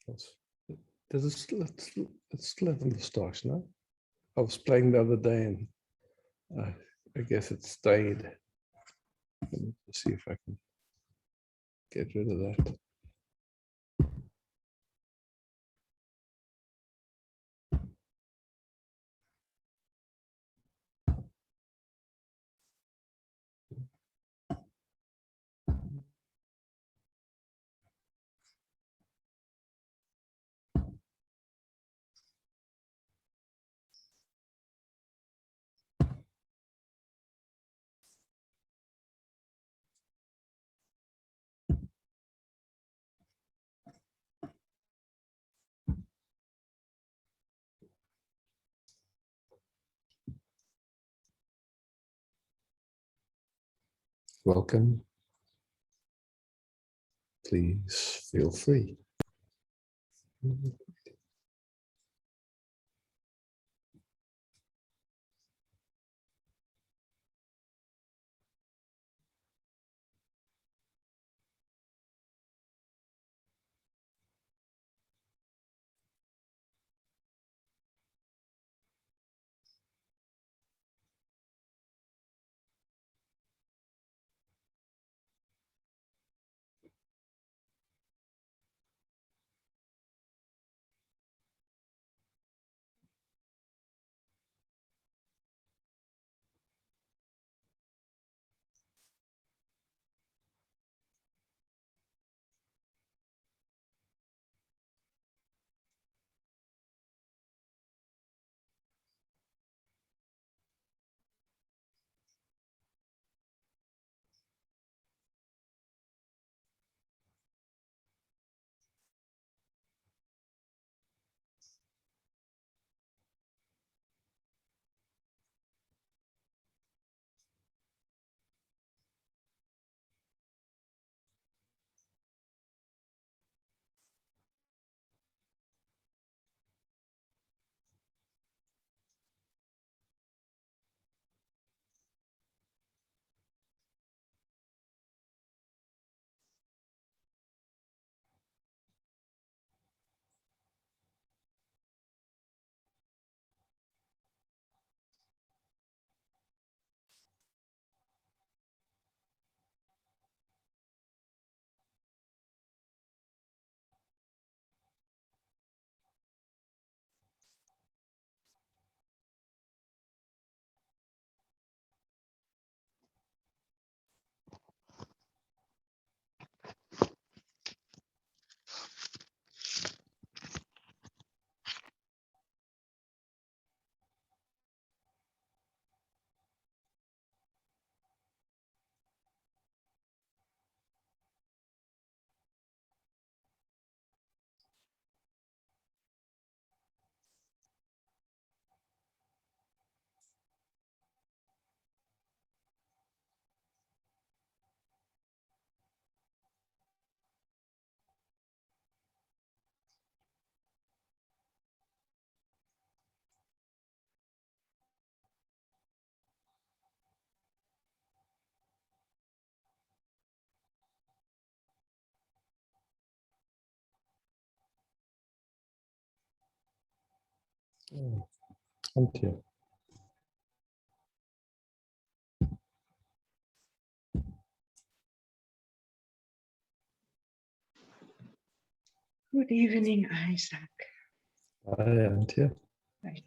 Let's, let's live in the stars now. I was playing the other day and I guess it stayed. Let me just see if I can get rid of that. Welcome. Please feel free. Oh, thank you. Good evening, Isaac. I am here. Right.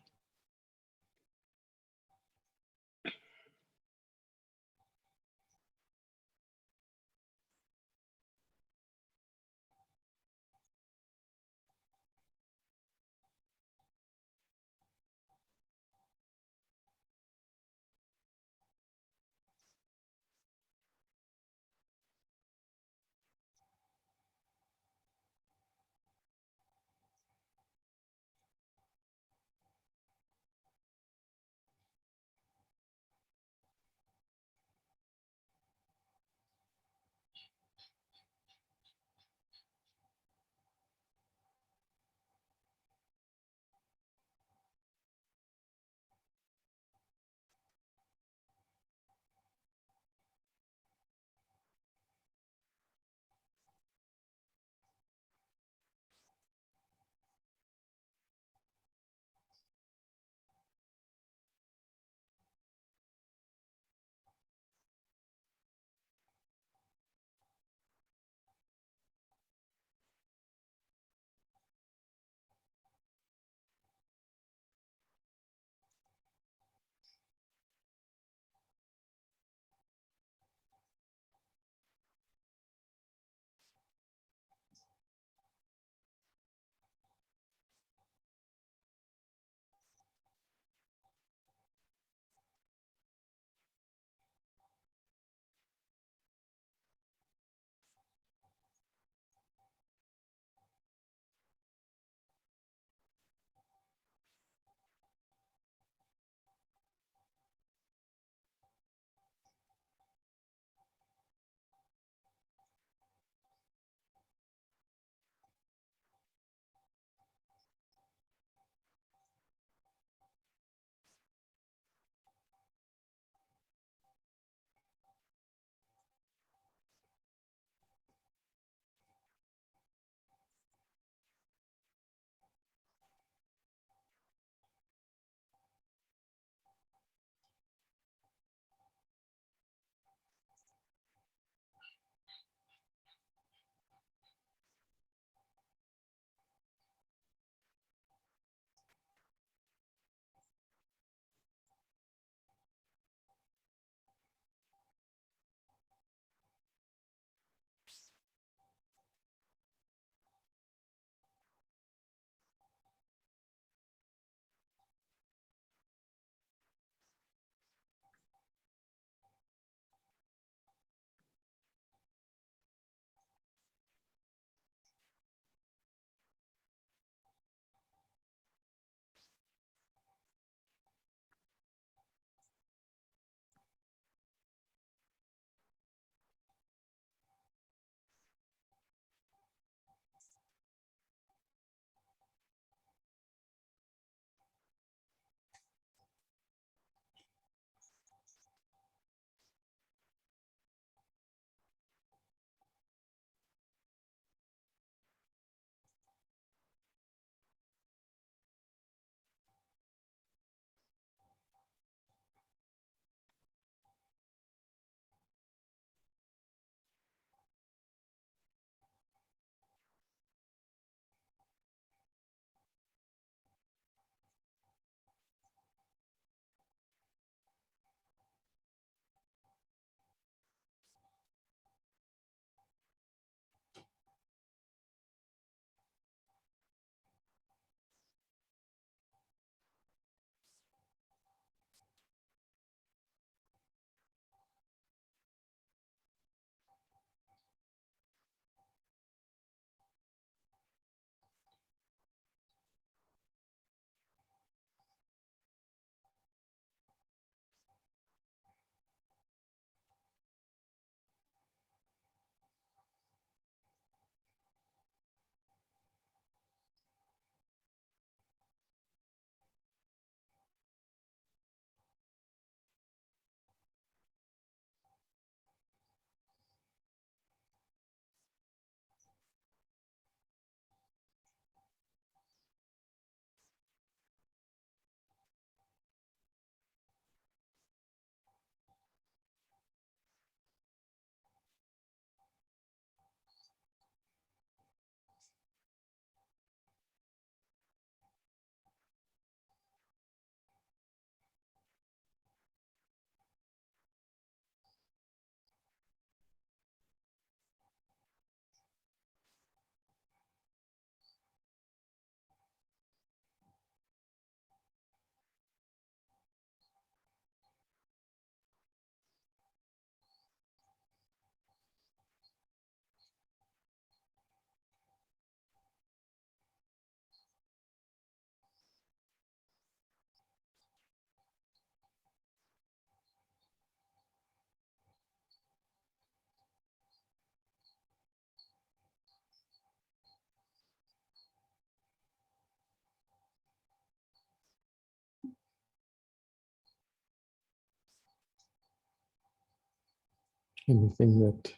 Anything that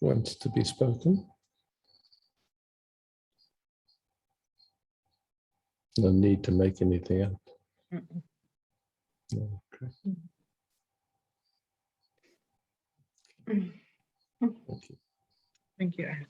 wants to be spoken? No need to make anything up. Mm-mm. No, okay. Mm. Thank you. Thank you, Isaac.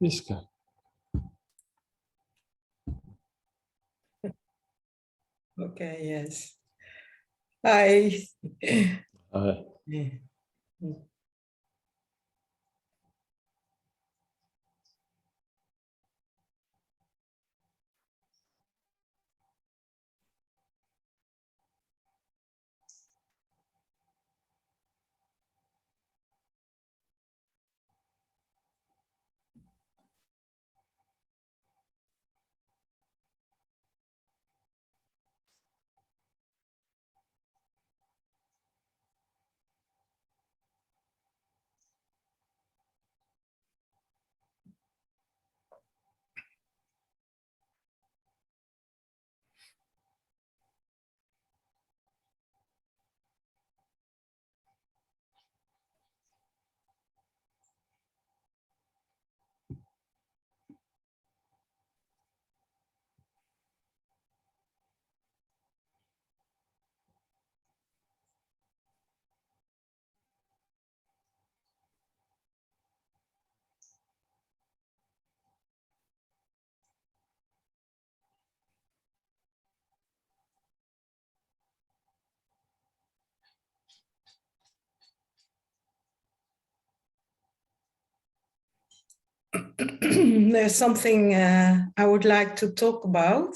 Iska. Okay, yes. Hi. Hi. Yeah. There's something I would like to talk about,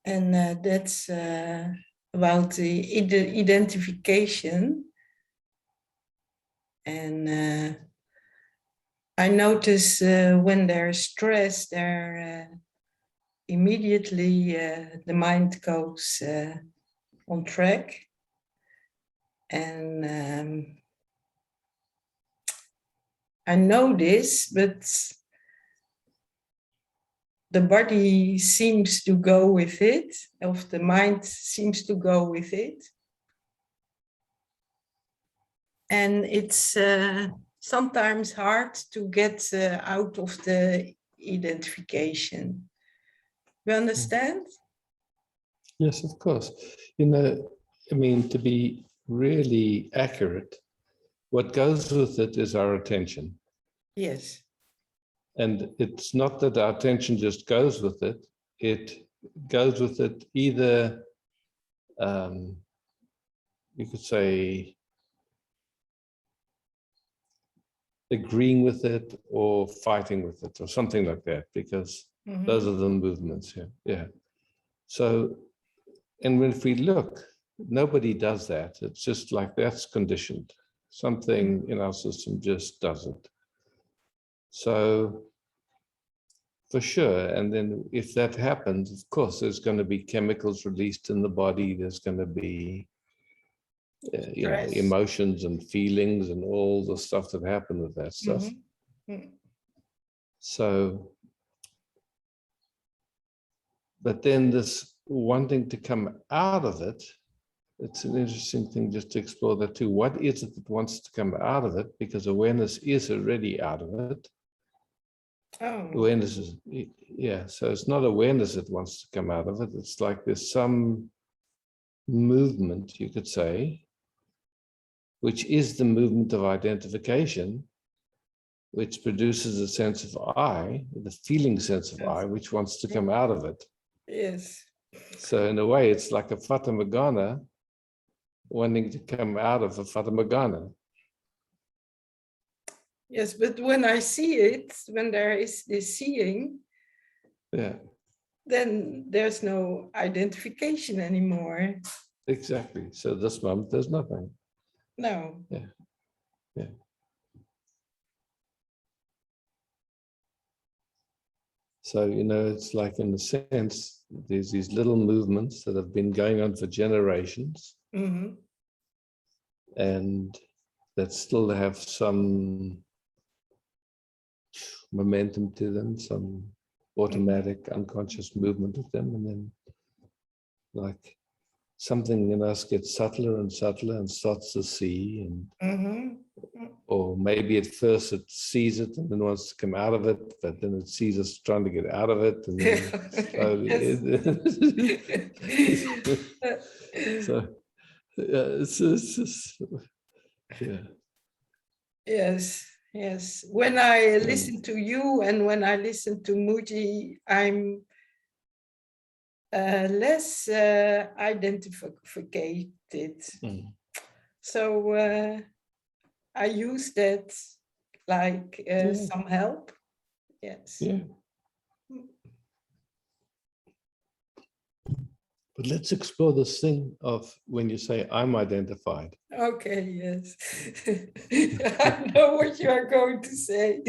and that's about the identification. And I notice when they're stressed, they're immediately the mind goes on track. And I know this, but the body seems to go with it, or the mind seems to go with it. And it's sometimes hard to get out of the identification. You understand? Yes, of course. You know, I mean, to be really accurate, what goes with it is our attention. Yes. And it's not that our attention just goes with it goes with it either, you could say, agreeing with it or fighting with it or something like that, because those are the movements here. Yeah. So And when we look, nobody does that. It's just like that's conditioned. Something in our system just does it. So for sure. And then if that happens, of course, there's going to be chemicals released in the body. There's going to be, emotions and feelings and all the stuff that happen with that stuff. So, but then this wanting to come out of it, it's an interesting thing just to explore that too. What is it that wants to come out of it? Because awareness is already out of it. Oh. Awareness is, so it's not awareness that wants to come out of it. It's like there's some movement, you could say, which is the movement of identification, which produces a sense of I, the feeling sense of I, which wants to come out of it. Yes. So in a way, it's like a Fata Morgana wanting to come out of a Fata Morgana. Yes, but when I see it, when there is this seeing, then there's no identification anymore. Exactly. So this moment, there's nothing. No. Yeah. So, it's like in a sense, there's these little movements that have been going on for generations and that still have some momentum to them, some automatic unconscious movement of them. And then like something in us gets subtler and subtler and starts to see and or maybe at first it sees it and then wants to come out of it, but then it sees us trying to get out of it, and then slowly. So it's just, Yes. When I listen to you and when I listen to Muji, I'm less identified. So I use that like some help. Yes. Yeah. But let's explore this thing of when you say I'm identified. Okay, yes. I know what you are going to say.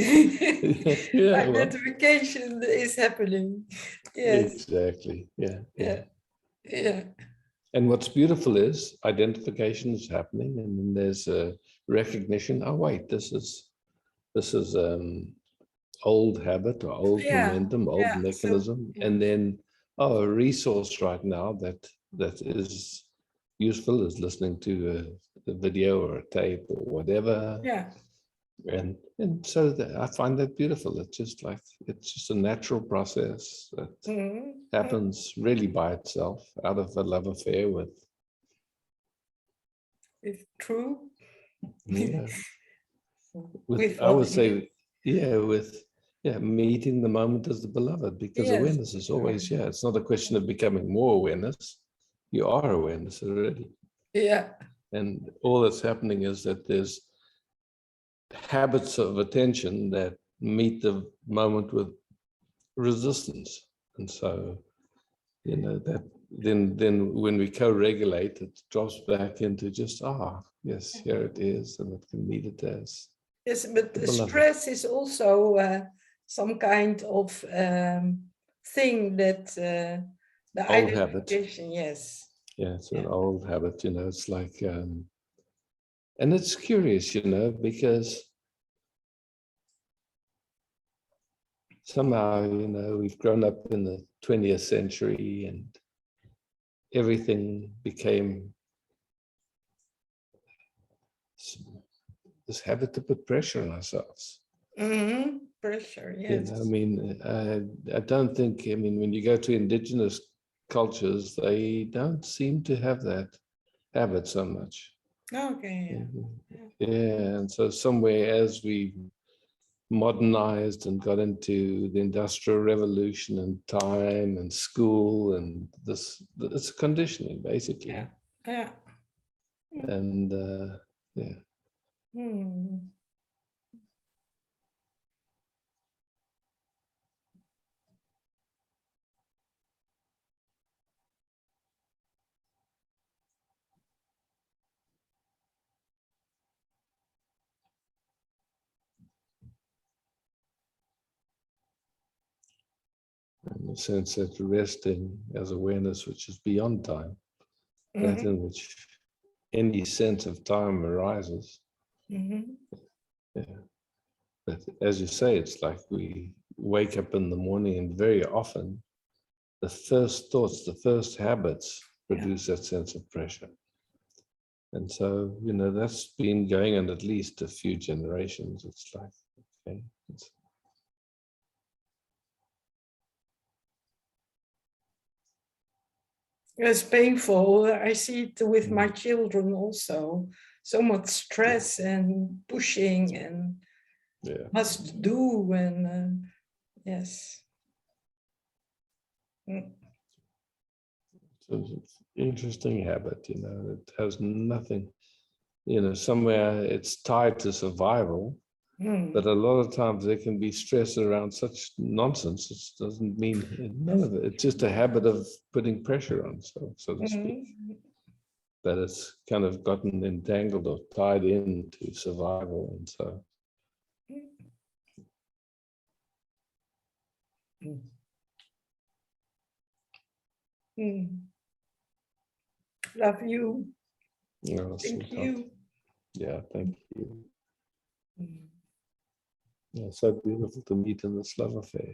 Identification is happening. Yes. Exactly. Yeah. Yeah. And what's beautiful is identification is happening, and then there's a recognition. Oh, wait, this is old habit or old momentum, old mechanism, and then a resource right now that is useful is listening to a video or a tape or whatever. And so I find that beautiful. It's just a natural process that happens really by itself out of a love affair with. It's true. Yeah. I would say, meeting the moment as the beloved, because awareness is always, it's not a question of becoming more awareness. You are awareness already. Yeah. And all that's happening is that there's habits of attention that meet the moment with resistance. And so, that then when we co-regulate, it drops back into just, yes, here it is, and it can meet it as. Yes, but the stress is also some kind of thing that the old habit. Yes. Yeah, it's an old habit, it's like, and it's curious, because somehow, we've grown up in the 20th century and everything became this habit to put pressure on ourselves. Pressure, yes. I don't think, when you go to indigenous cultures, they don't seem to have that habit so much. Okay. And so somewhere as we modernized and got into the Industrial Revolution and time and school and it's conditioning basically. Yeah. And sense that resting as awareness, which is beyond time, that in which any sense of time arises. Yeah. But as you say, it's like we wake up in the morning, and very often the first thoughts, the first habits produce that sense of pressure. And so, that's been going on at least a few generations. It's like, okay. It's painful. I see it with my children also. So much stress and pushing and must do and yes. So it's an interesting habit, it has nothing, somewhere it's tied to survival, but a lot of times there can be stress around such nonsense. It doesn't mean none of it. It's just a habit of putting pressure on, so to speak. That it's kind of gotten entangled or tied into survival, and so. Love you. Oh, thank you. Yeah, thank you. Yeah, so beautiful to meet in this love affair.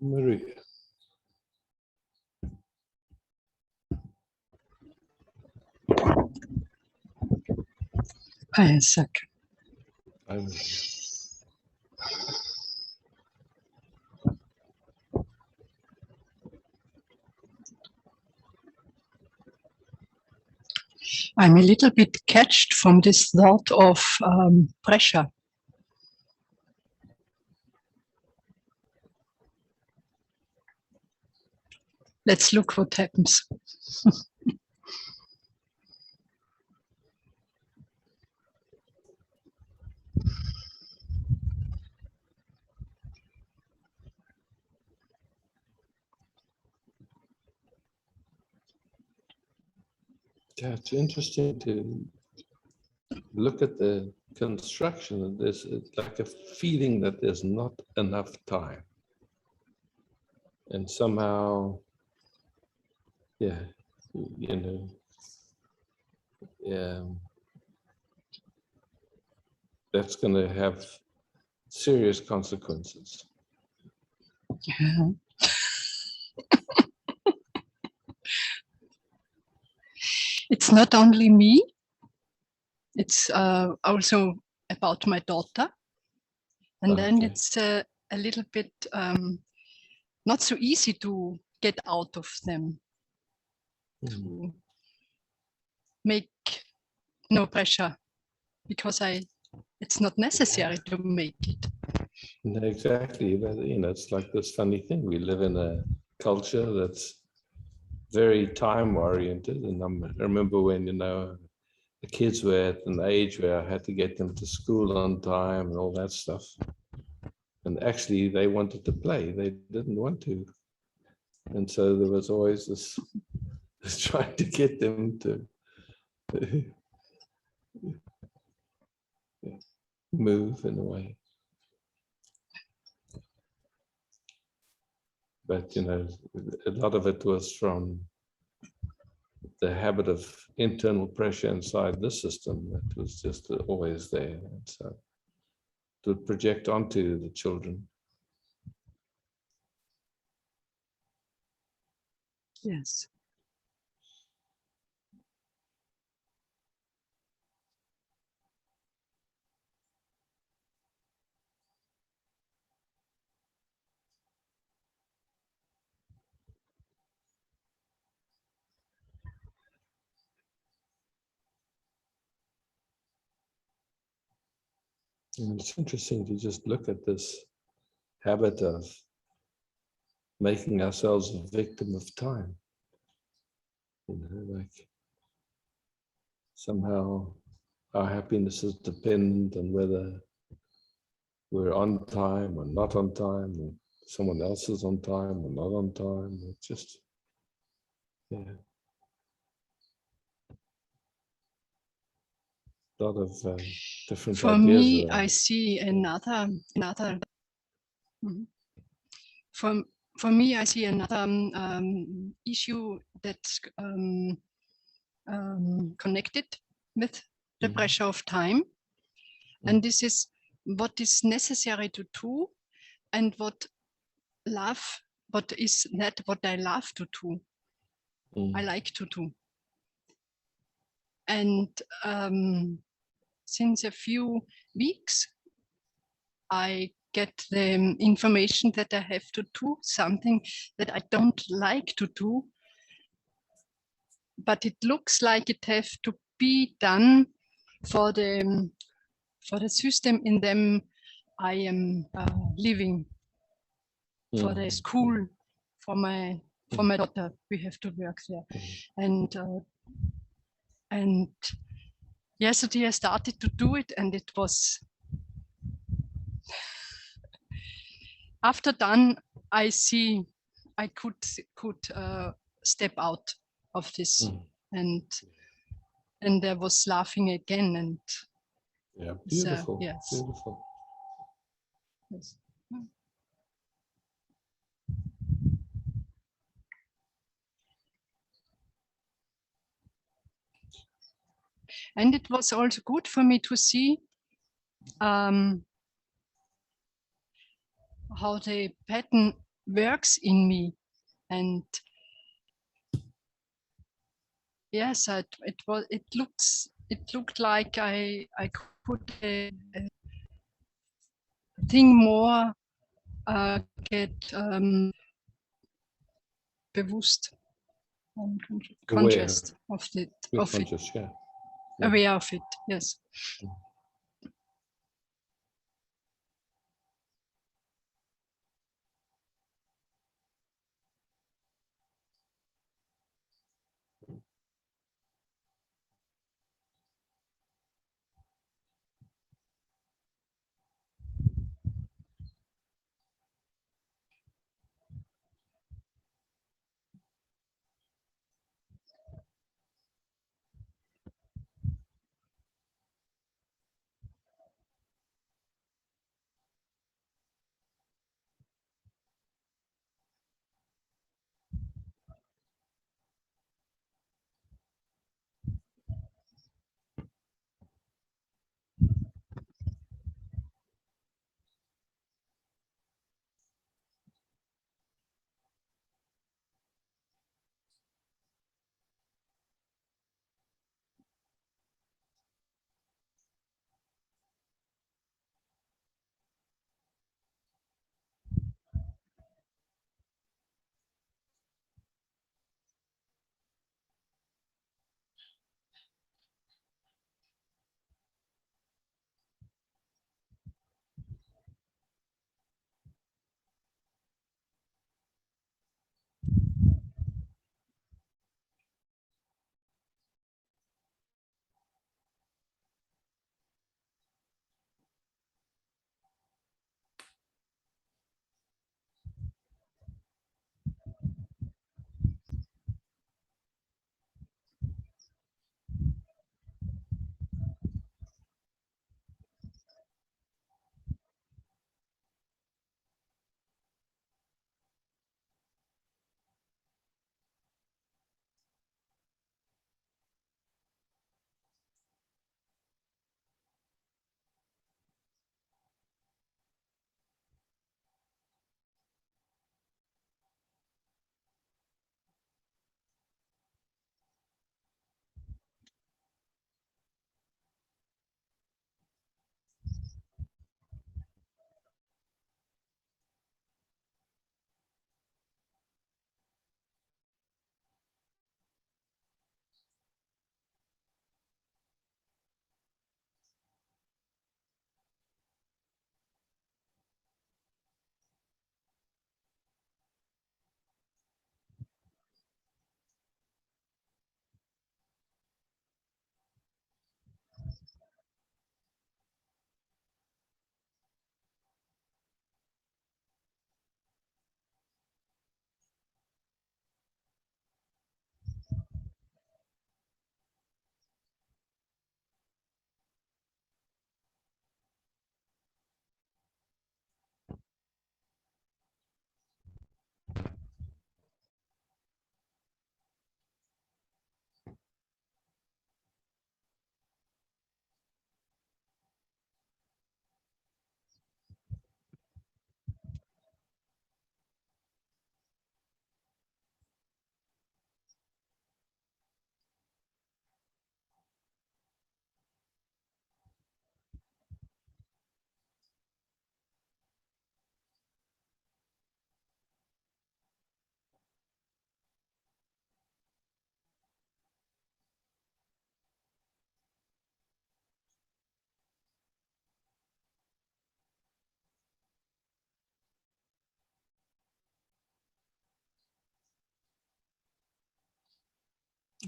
Maria. Hi, a sec. Hi, Maria. I'm a little bit catched from this thought of pressure. Let's look what happens. Yeah, it's interesting to look at the construction. There's like a feeling that there's not enough time. And somehow, yeah, you know, yeah, that's going to have serious consequences. Yeah. It's not only me, it's also about my daughter. And then it's a little bit not so easy to get out of them, to make no pressure, because it's not necessary to make it. No, exactly. But, you know, it's like this funny thing. We live in a culture that's very time oriented. And I remember when, you know, the kids were at an age where I had to get them to school on time and all that stuff. And actually they wanted to play. They didn't want to. And so there was always this trying to get them to move in a way. But, you know, a lot of it was from the habit of internal pressure inside the system that was just always there. And so it would project onto the children. Yes. And it's interesting to just look at this habit of making ourselves a victim of time. You know, like somehow our happiness is dependent on whether we're on time or not on time, or someone else is on time or not on time. It's just, yeah. A lot of different For ideas. me, I see another. For me, I see another issue that's connected with the pressure of time, and this is what is necessary to do, and what is not what I love to do. I like to do, and since a few weeks, I get the information that I have to do something that I don't like to do, but it looks like it has to be done for the system in them I am living, for the school, for my daughter. We have to work there, and yesterday I started to do it, and it was after done. I see I could step out of this, and I was laughing again, and yeah, beautiful. Yes. Beautiful. Yes. And it was also good for me to see how the pattern works in me. And yes, it looked like I could think more, get bewusst, conscious of it, Yeah. aware of it. Yes.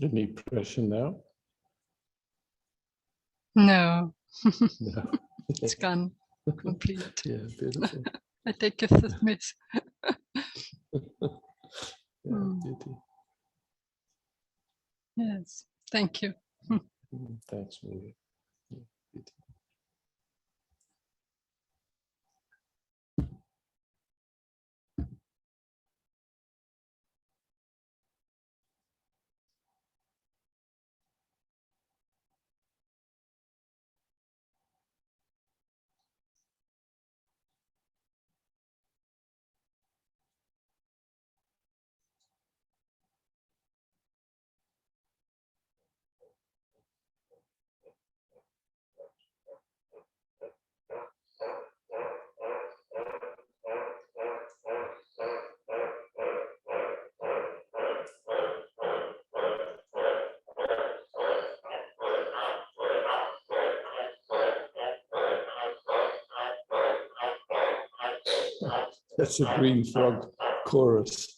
Any pressure now? No, No. it's gone. Complete. Yeah, beautiful. I take a fifth miss. Yeah, beauty. Yes, thank you. Thanks, Maria. Yeah, beauty. That's a green frog chorus.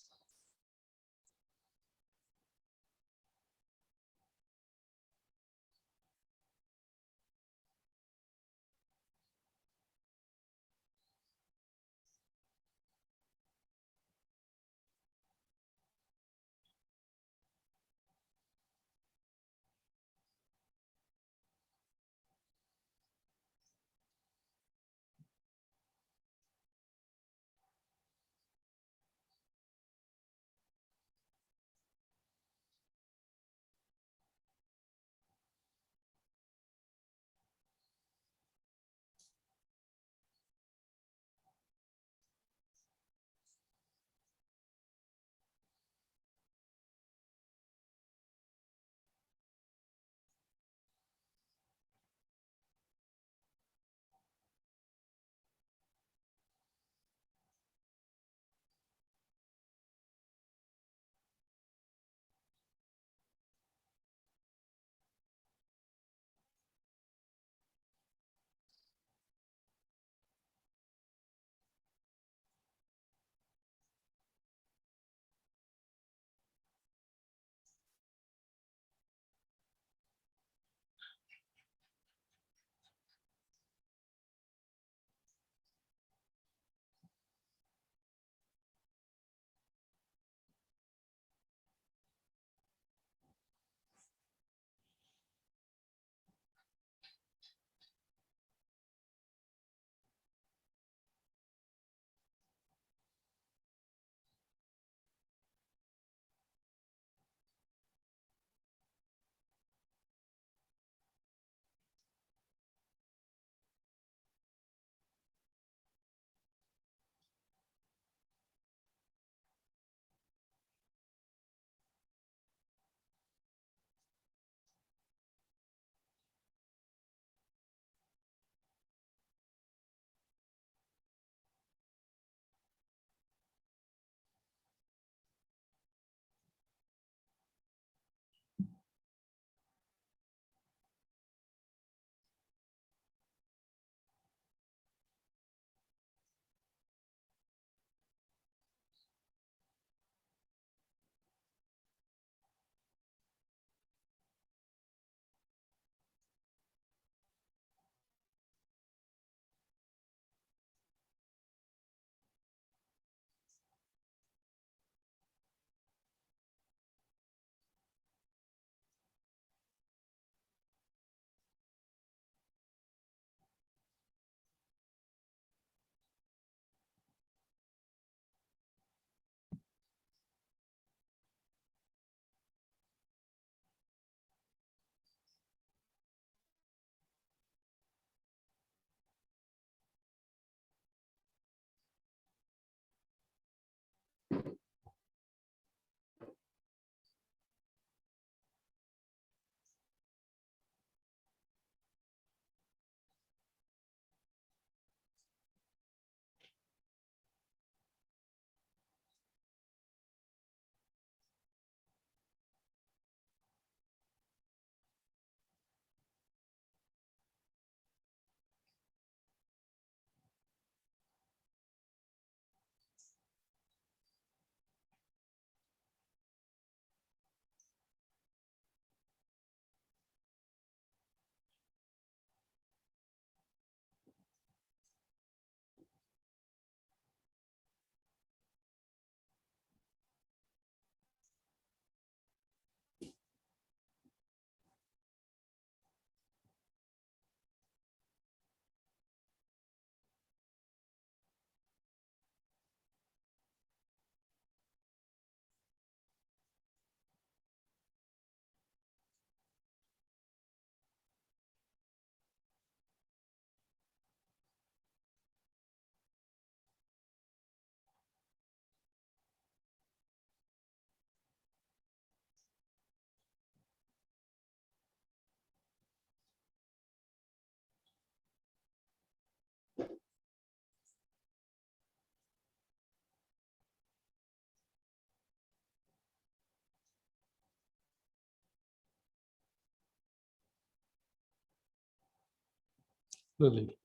Lily.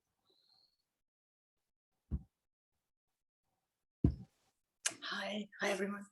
Hi, hi everyone.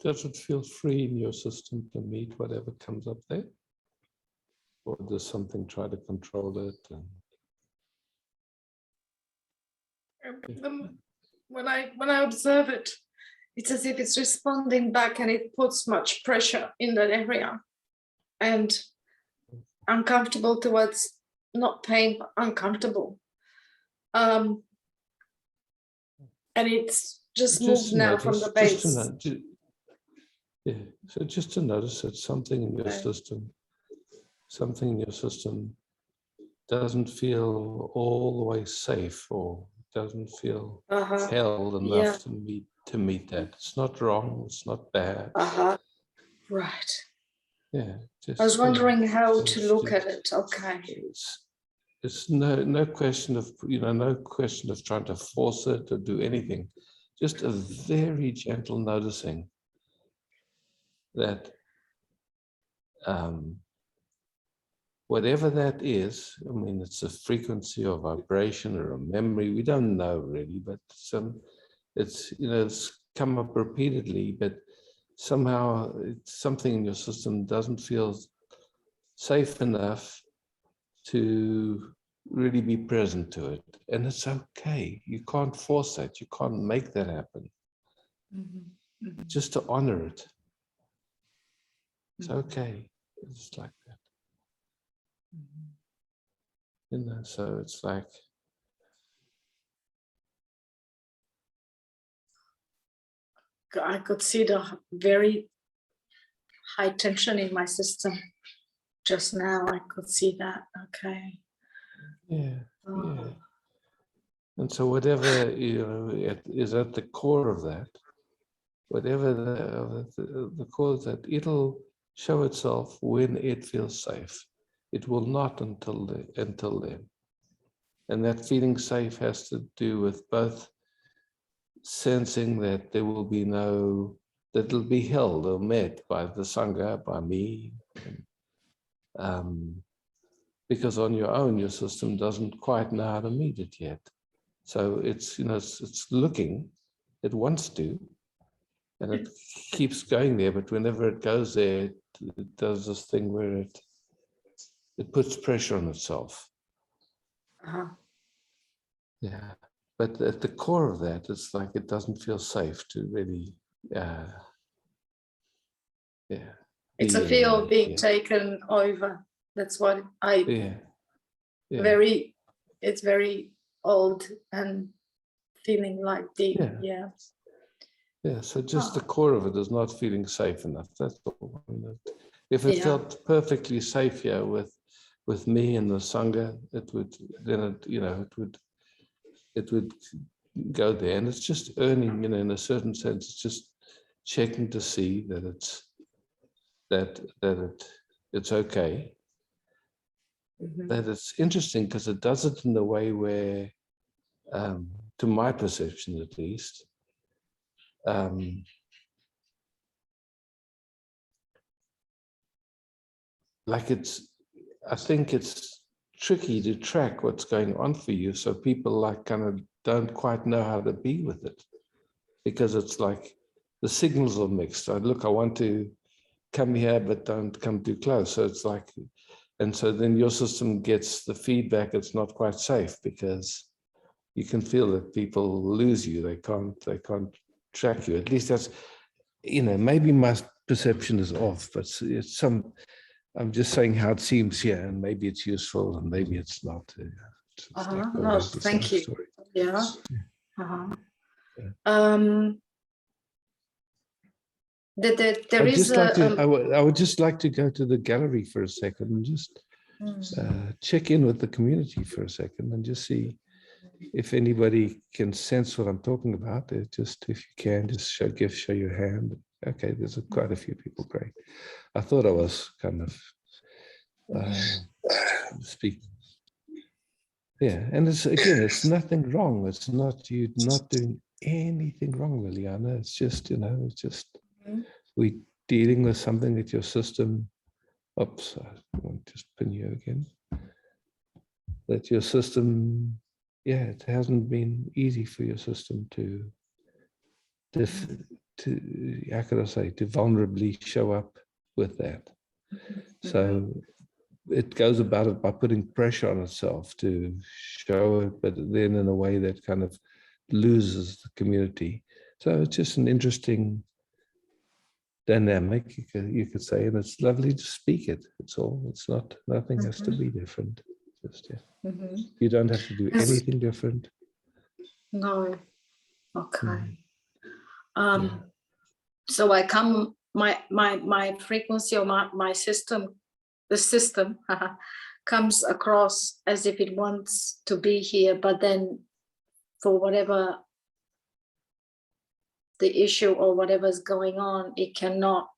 does it feel free in your system to meet whatever comes up there? Or does something try to control it? And when I observe it, it's as if it's responding back, and it puts much pressure in that area, and uncomfortable towards not pain, but uncomfortable. And it's just moved now from the base. So just to notice that something in your system doesn't feel all the way safe, or doesn't feel held enough to meet that. It's not wrong, it's not bad. Right. Yeah. I was wondering how to look at it. Okay. It's no question of, no question of trying to force it or do anything. Just a very gentle noticing that whatever that is, I mean, it's a frequency or vibration or a memory, we don't know really, but it's come up repeatedly, but somehow something in your system doesn't feel safe enough to really be present to it. And it's okay. You can't force that. You can't make that happen. Just to honor it. It's okay. It's like that. So it's like, I could see the very high tension in my system just now. I could see that. Okay. Yeah. And so whatever is at the core of that, whatever the core of that, it'll show itself when it feels safe. It will not until then. And that feeling safe has to do with both sensing that there will be that it'll be held or met by the Sangha, by me. Because on your own, your system doesn't quite know how to meet it yet. So it's, it's looking, it wants to, and it keeps going there, but whenever it goes there, it does this thing where it puts pressure on itself. Yeah, but at the core of that, it's like it doesn't feel safe to really, It's a feel being taken over. That's what it's very old and feeling like deep. Yeah, so just the core of it is not feeling safe enough. That's all. If it felt perfectly safe here with me and the Sangha, it would go there. And it's just earning, in a certain sense, it's just checking to see that it's okay. That it's interesting because it does it in a way where, to my perception at least, I think it's tricky to track what's going on for you. So people kind of don't quite know how to be with it, because it's like the signals are mixed. I want to come here, but don't come too close. So it's like, and so then your system gets the feedback it's not quite safe, because you can feel that people lose you. They can't track you. At least that's, maybe my perception is off, but I'm just saying how it seems here, and maybe it's useful and maybe it's not. No, thank you. Story. Yeah. I would just like to go to the gallery for a second and just check in with the community for a second and just see if anybody can sense what I'm talking about. Just, if you can, just show your hand. Okay, there's quite a few people. Great. I thought I was kind of speaking. Yeah, and it's nothing wrong. It's not, you're not doing anything wrong, Liliana. It's just, we're dealing with something that your system, oops, I want to just pin you again, that your system, it hasn't been easy for your system to how could I say, to vulnerably show up with that. So it goes about it by putting pressure on itself to show it, but then in a way that kind of loses the community. So it's just an interesting dynamic, you could say, and it's lovely to speak it. It's all. It's not. Nothing has to be different. Just you don't have to do anything different. No. Okay. Yeah. So I come. My frequency or my system, the system comes across as if it wants to be here, but then for whatever the issue or whatever's going on, it cannot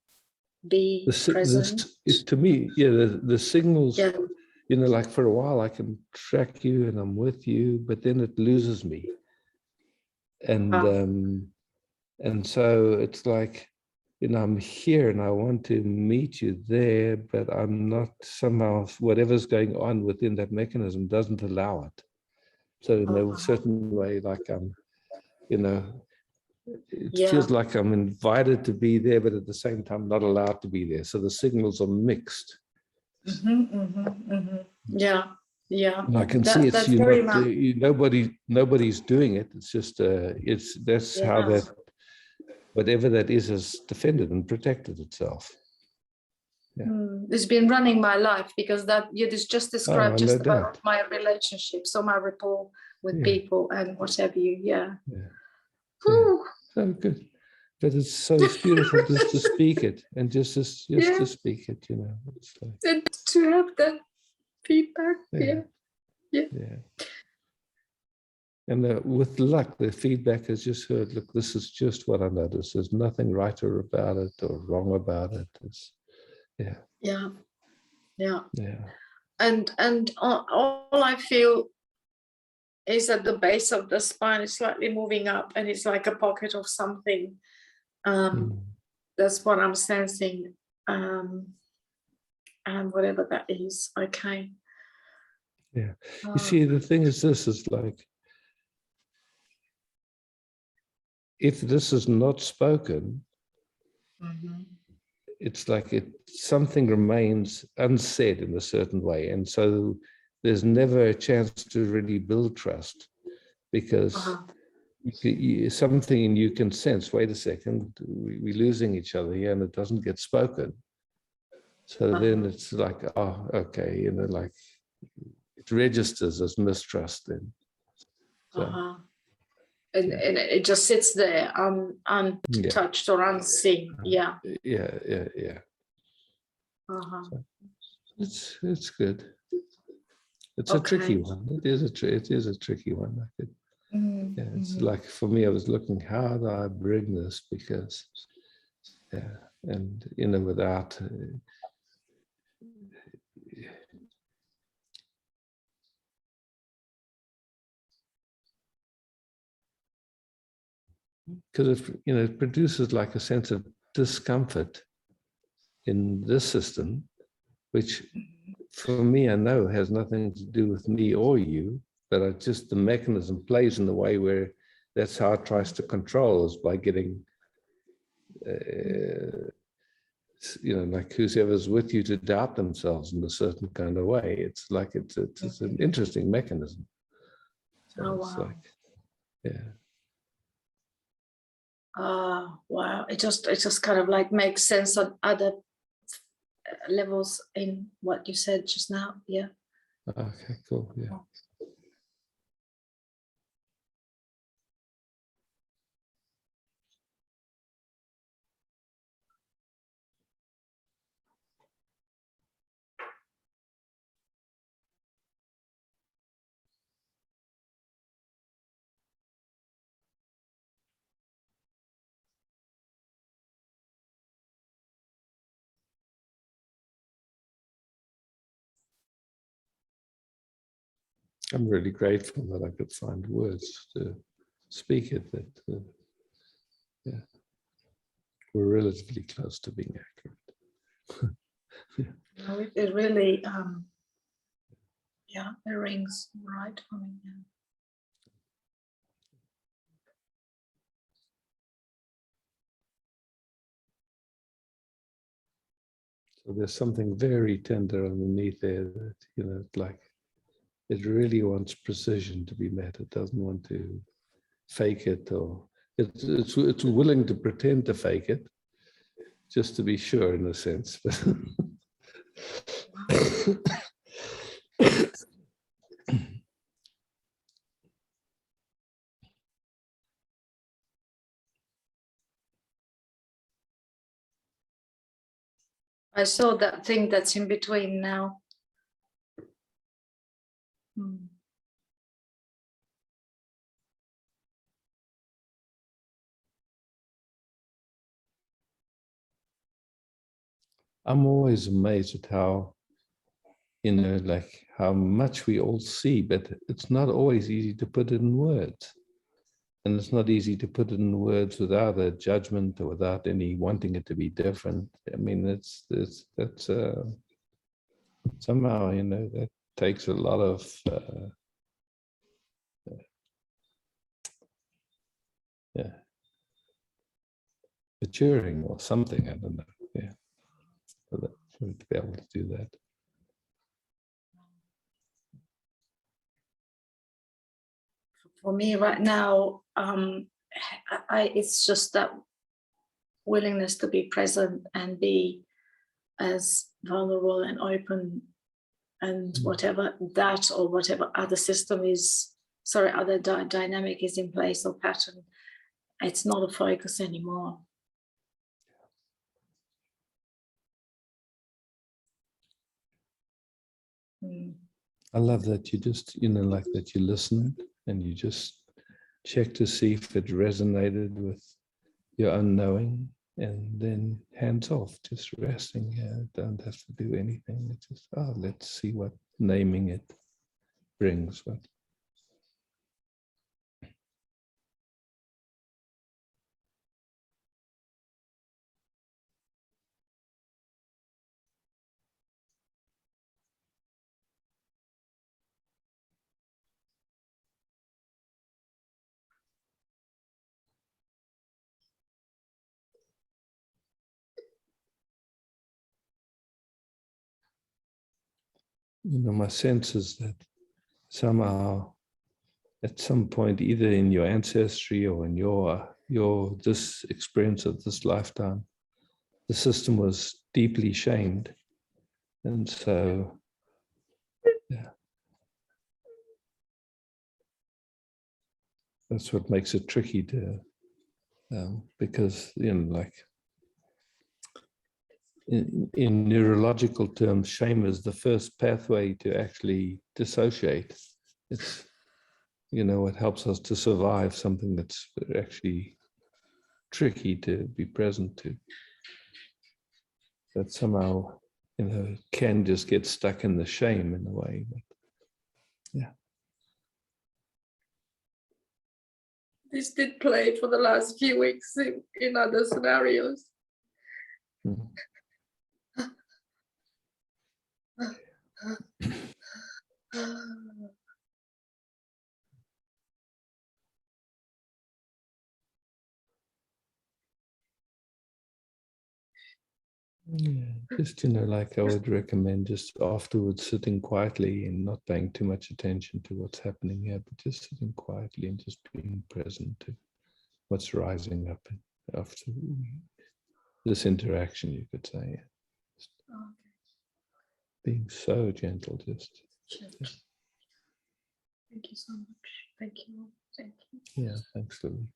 be present. To me, the signals, like for a while I can track you and I'm with you, but then it loses me. And so it's like, I'm here and I want to meet you there, but I'm not somehow, whatever's going on within that mechanism doesn't allow it. So in a certain way, like I'm, it feels like I'm invited to be there, but at the same time not allowed to be there. So the signals are mixed. Yeah. And I can see it's nobody's doing it. It's just that's how that, whatever that is, has defended and protected itself. Yeah. It's been running my life, because that you just described just about my relationship, so my rapport with people and whatever you. So good, but it's beautiful just to speak it and just to speak it, It's like, and to have that feedback. And with luck, the feedback is just heard. Look, this is just what I noticed. There's nothing right or about it or wrong about it. It's And all I feel is at the base of the spine is slightly moving up, and it's like a pocket of something. That's what I'm sensing. And whatever that is, okay. Yeah. You see, the thing is, this is like, if this is not spoken, it's like something remains unsaid in a certain way. And so there's never a chance to really build trust, because something you can sense, wait a second, we're losing each other here, and it doesn't get spoken. So then it's like, oh, okay, like it registers as mistrust then. So, and it just sits there untouched or unseen. Yeah. So it's good. It's a tricky one. It is a tricky one. It's like, for me, I was looking, how do I bring this? Because and without because it produces like a sense of discomfort in this system, which for me, I know has nothing to do with me or you, but the mechanism plays in the way where that's how it tries to control, is by getting, like whoever's with you to doubt themselves in a certain kind of way. It's like, it's an interesting mechanism. So it's like, wow. It just kind of like makes sense on other levels in what you said just now. Yeah. Okay, cool. Yeah. I'm really grateful that I could find words to speak it, that we're relatively close to being accurate. No, it really, it rings right for me. So there's something very tender underneath there that, it's like it really wants precision to be met. It doesn't want to fake it, or it's willing to pretend to fake it just to be sure, in a sense. I saw that thing that's in between now. I'm always amazed at how, like how much we all see, but it's not always easy to put it in words. And it's not easy to put it in words without a judgment or without any wanting it to be different. I mean, that's somehow, that takes a lot of maturing or something. I don't know. Yeah, for it to be able to do that. For me right now, it's just that willingness to be present and be as vulnerable and open, and whatever that or whatever other system is, other dynamic is in place or pattern, it's not a focus anymore. I love that you just, like that you listened and you just check to see if it resonated with your unknowing, and then hands off, just resting here. Don't have to do anything. It's just, let's see what naming it brings. What my sense is that somehow at some point, either in your ancestry or in your this experience of this lifetime, the system was deeply shamed. And so, yeah, that's what makes it tricky to, because, like, in neurological terms, shame is the first pathway to actually dissociate. It's, what helps us to survive something that's actually tricky to be present to. That somehow, can just get stuck in the shame in a way. But, yeah. This did play for the last few weeks in other scenarios. Yeah, just, like I would recommend just afterwards sitting quietly and not paying too much attention to what's happening here, but just sitting quietly and just being present to what's rising up after this interaction, you could say. Being so gentle, just. Thank you so much. Thank you. Thank you. Yeah, thanks, Lily.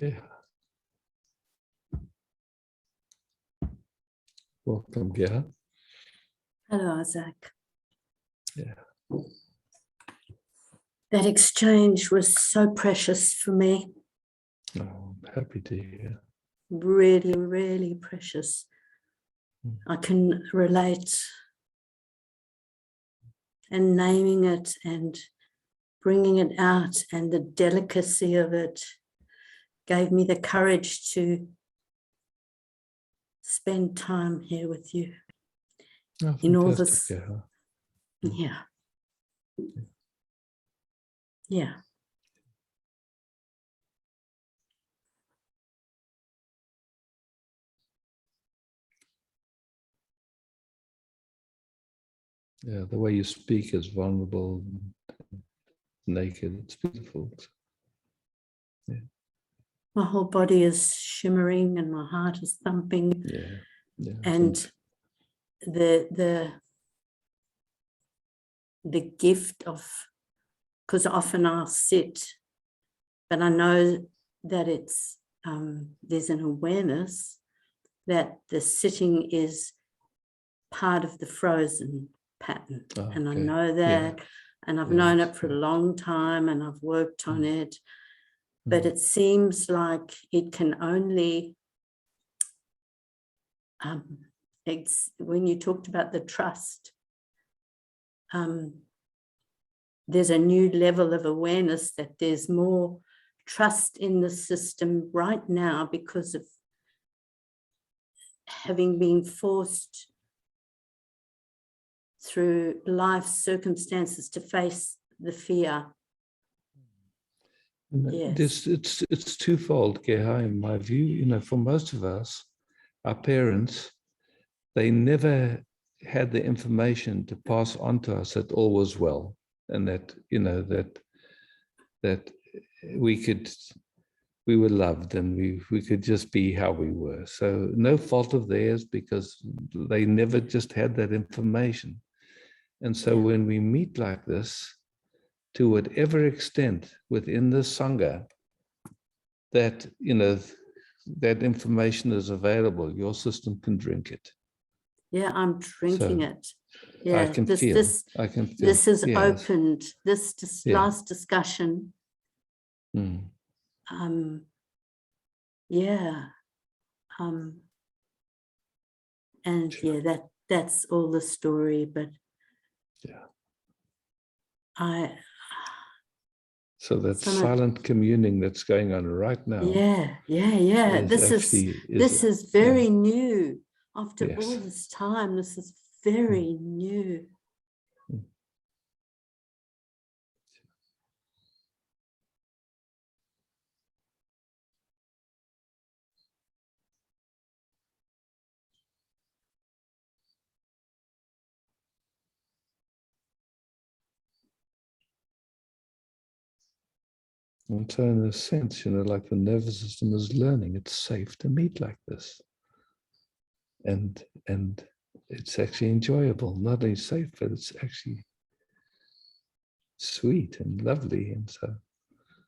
Yeah. Welcome, Gerha. Hello, Isaac. Yeah. That exchange was so precious for me. Oh, I'm happy to hear. Really, really precious. I can relate, and naming it and bringing it out, and the delicacy of it gave me the courage to spend time here with you. Oh, in all this. yeah. Yeah. Yeah, the way you speak is vulnerable, naked. It's beautiful. Yeah. My whole body is shimmering and my heart is thumping. Yeah. Yeah. And the gift of, because often I'll sit, but I know that it's there's an awareness that the sitting is part of the frozen pattern. Oh, and I okay. know that, and I've known it for a long time, and I've worked on it, but it seems like it can only, when you talked about the trust, there's a new level of awareness that there's more trust in the system right now because of having been forced through life circumstances to face the fear. Yes. It's twofold, Geha, in my view. You know, for most of us, our parents, they never had the information to pass on to us that all was well, and that, you know, that we were loved, and we could just be how we were. So no fault of theirs, because they never just had that information. And so when we meet like this, to whatever extent within the Sangha that, you know, that information is available, your system can drink it. Yeah, I'm drinking it. Yeah, I can feel. This has opened this last discussion. And that's all the story. But so that silent communing that's going on right now. This is very new. After all this time, this is very new. And so in a sense, you know, like the nervous system is learning, it's safe to meet like this. And it's actually enjoyable, not only safe, but it's actually sweet and lovely. And so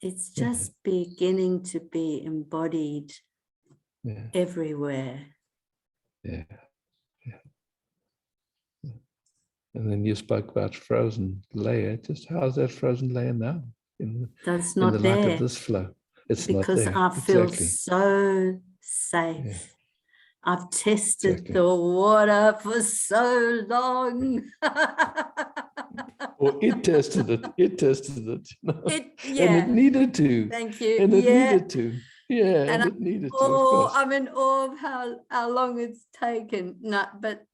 it's just beginning to be embodied everywhere. And then you spoke about frozen layer. Just how's that frozen layer now in the light of this flow? It's because not there. I feel so safe. I've tested the water for so long. Or it tested it. It tested it. You know? And it needed to. Thank you. And it needed to. Yeah, and it needed to. Of course. I'm in awe of how long it's taken. But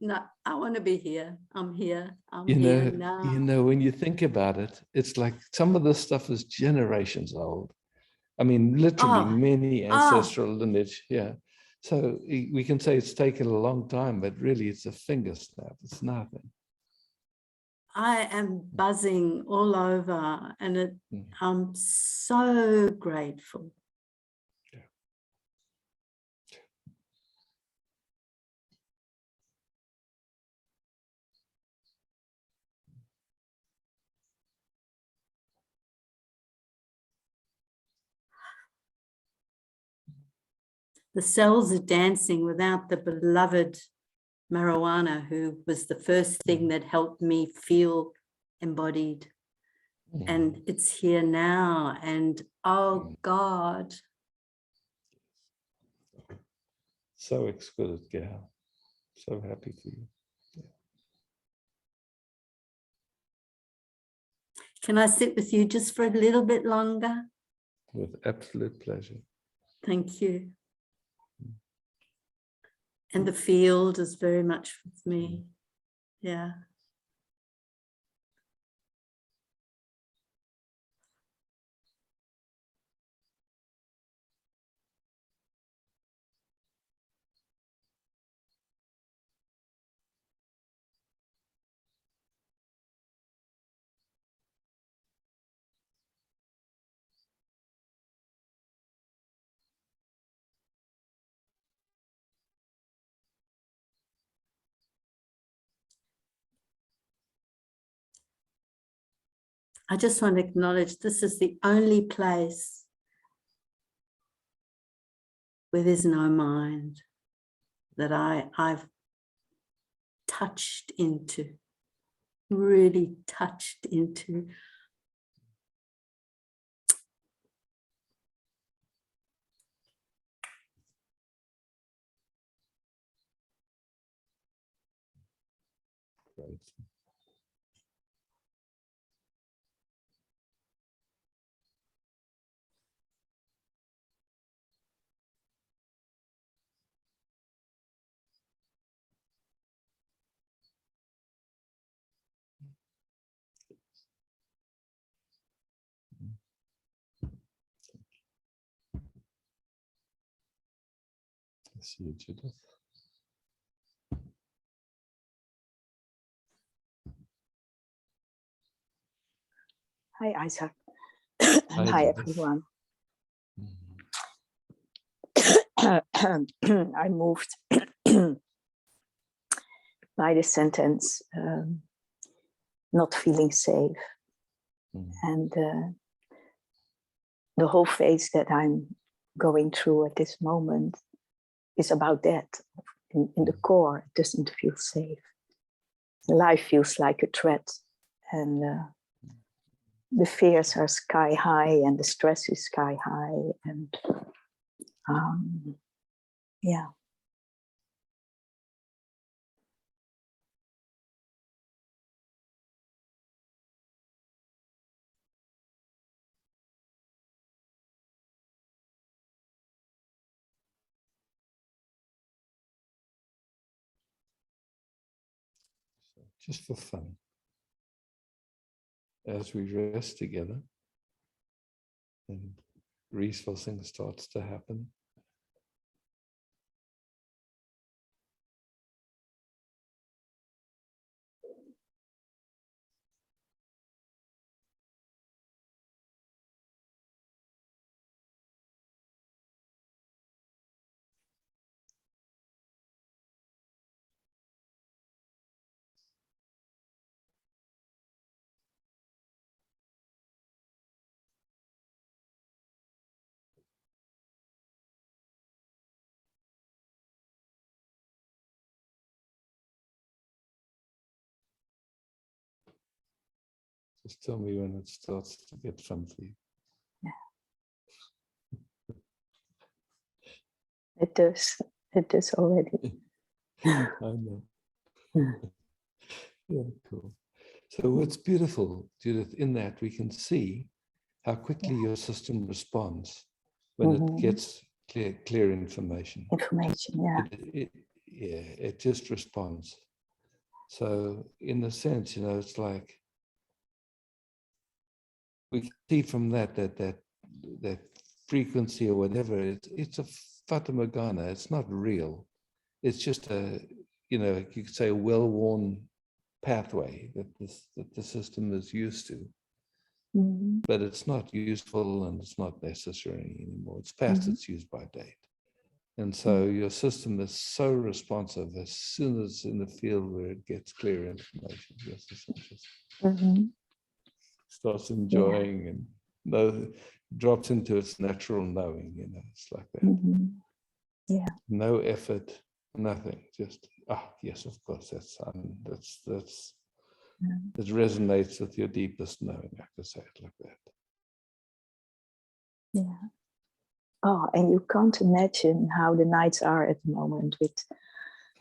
I want to be here. I'm here. I'm here now. You know, when you think about it, it's like some of this stuff is generations old. I mean, literally many ancestral lineage. Yeah. So we can say it's taken a long time, but really it's a finger snap. It's nothing. I am buzzing all over, and I'm so grateful. The cells are dancing without the beloved marijuana, who was the first thing that helped me feel embodied. And it's here now. And oh God. So exquisite, Gail. So happy for you. Can I sit with you just for a little bit longer? With absolute pleasure. Thank you. And the field is very much with me. Yeah. I just want to acknowledge this is the only place where there's no mind that I've touched into, really touched into. Great. I see you, Judith. Hi, Isaac. And hi, Judith. everyone. Mhm. I moved by the sentence, not feeling safe. Mhm. And the whole phase that I'm going through at this moment is about that. In the core, it doesn't feel safe. Life feels like a threat. And the fears are sky high and the stress is sky high. And yeah. So just for fun, as we rest together and resourcing starts to happen, just tell me when it starts to get fun for you. It does already. I know. Yeah, cool. So what's beautiful, Judith, in that we can see how quickly your system responds when it gets clear information. Yeah. It just responds. So in a sense, it's like we can see from that frequency or whatever, it's a fata morgana. It's not real. It's just you could say a well-worn pathway that the system is used to. But it's not useful and it's not necessary anymore. It's past its use by date. And so your system is so responsive as soon as in the field where it gets clear information, your system just starts enjoying and drops into its natural knowing, it's like that. Yeah. No effort, nothing, just, yes, of course, it resonates with your deepest knowing, I could say it like that. Yeah. Oh, and you can't imagine how the nights are at the moment with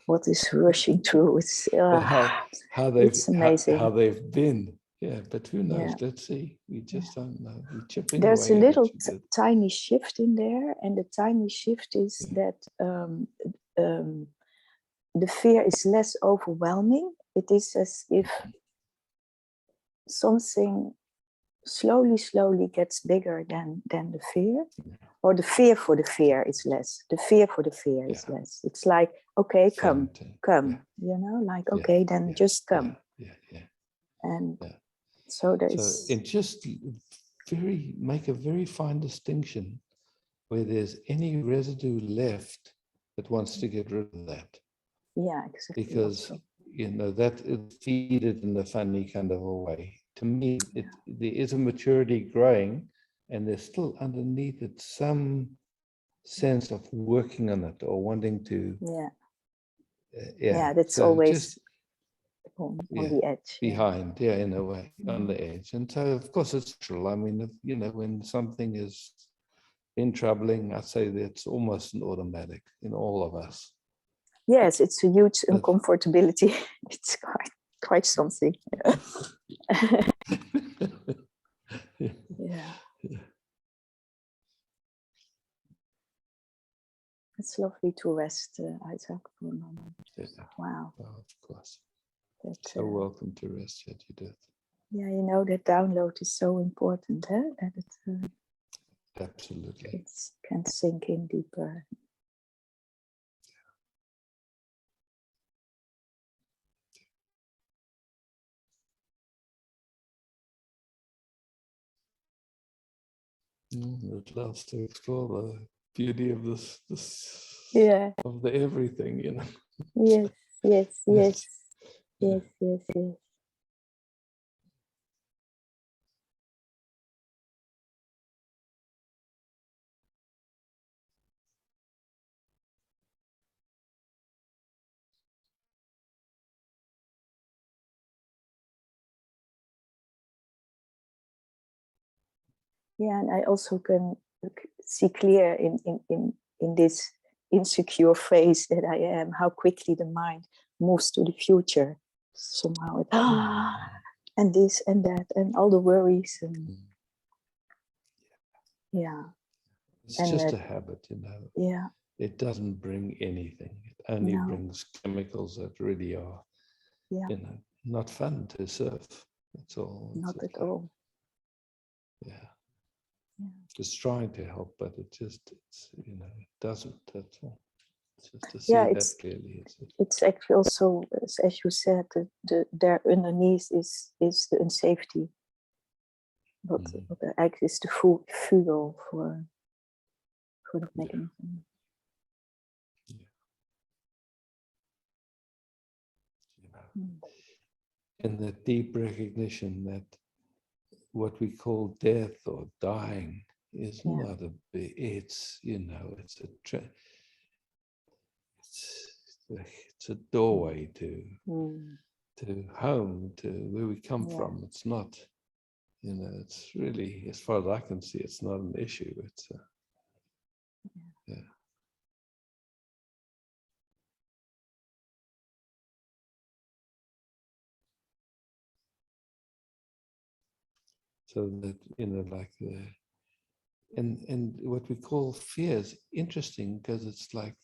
what is rushing through. It's it's amazing. How they've been. Yeah, but who knows? Let's see. We just don't know. We're chipping There's away a little at it. tiny shift in there, and the tiny shift is that the fear is less overwhelming it is as if something slowly gets bigger than the fear, or the fear for the fear is less. The fear for the fear is less. It's like, okay, come, you know, like, okay, then just come. And so there is. So it just make a very fine distinction where there's any residue left that wants to get rid of that. Yeah, exactly. Because you know that is feed it in a funny kind of a way. To me, there is a maturity growing, and there's still underneath it some sense of working on it or wanting to. That's so always just on the edge. Behind, in a way, on the edge. And so, of course, it's true. I mean, you know, when something is been troubling, I'd say that's almost an automatic in all of us. Yes, it's a huge uncomfortability. It's quite something. Yeah. It's lovely to rest, Isaac, for a moment. Wow. Oh, of course. That, so welcome to rest, Judith. Yeah, you know, that download is so important, that it absolutely it can sink in deeper. It loves to explore the beauty of this of the everything, you know. Yes. Yeah, and I also can see clear in this insecure phase that I am, how quickly the mind moves to the future. Somehow, and this and that, and all the worries, and it's just a habit, you know. Yeah, it doesn't bring anything. It only brings chemicals that really are, you know, not fun to surf. That's all. Not at all. Yeah. Just trying to help, but it's you know, it doesn't. That's all. Just to see that clearly. It's actually also, as you said, there underneath is the unsafety. But actually is the fuel for the mechanism. And the deep recognition that what we call death or dying is not a big, it's, you know, it's a doorway to home, to where we come from. It's not, you know, it's really, as far as I can see, it's not an issue. It's so that, you know, like and what we call fear is interesting because it's like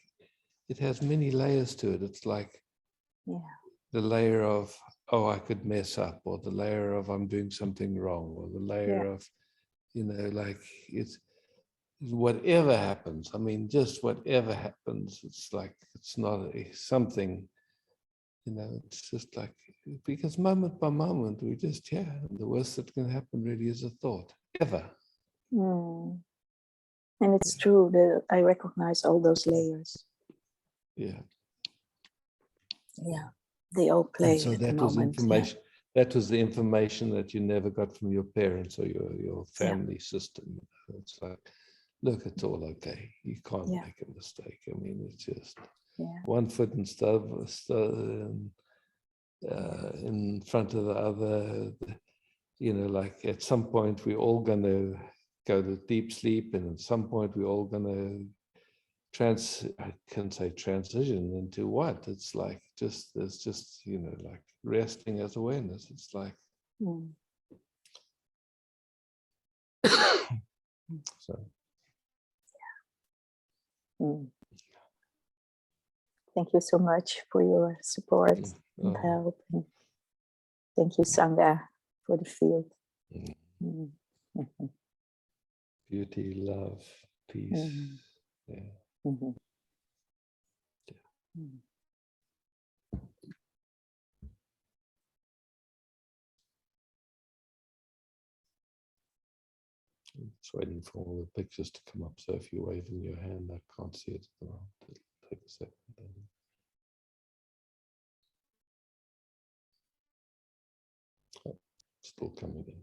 it has many layers to it. It's like the layer of, oh, I could mess up, or the layer of I'm doing something wrong, or the layer of, you know, like it's whatever happens. I mean, just whatever happens, it's like it's not something, you know, it's just like, because moment by moment we just, the worst that can happen really is a thought, ever. And it's true that I recognize all those layers. Yeah, they all play. And so that was information. That was the information that you never got from your parents or your family system. You know? It's like, look, it's all okay. You can't make a mistake. I mean, it's just one foot in in front of the other. You know, like at some point we're all going to go to deep sleep, and at some point we're all going to I can say transition into what? It's like there's just, you know, like resting as awareness. It's like so. thank you so much for your support and help. And thank you, Sangha, for the field. Beauty, love, peace. Yeah. Yeah. Just waiting for all the pictures to come up. So if you're waving your hand, I can't see it at the moment. It'll take a second. Oh, still coming in.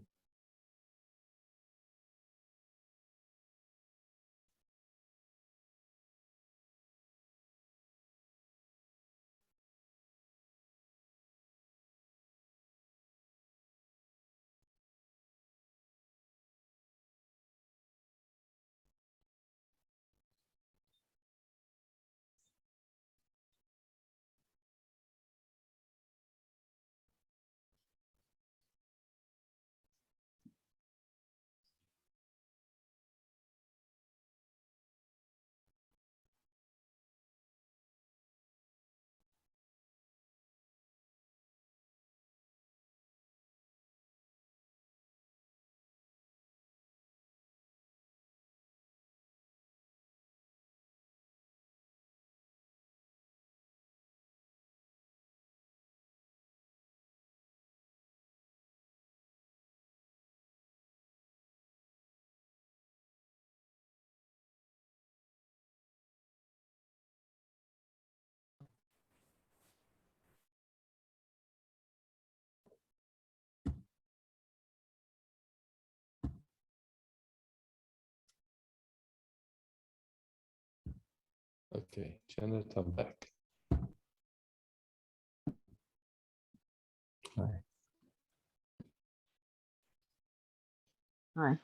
Okay, Janet, I'm back. Hi. Hi.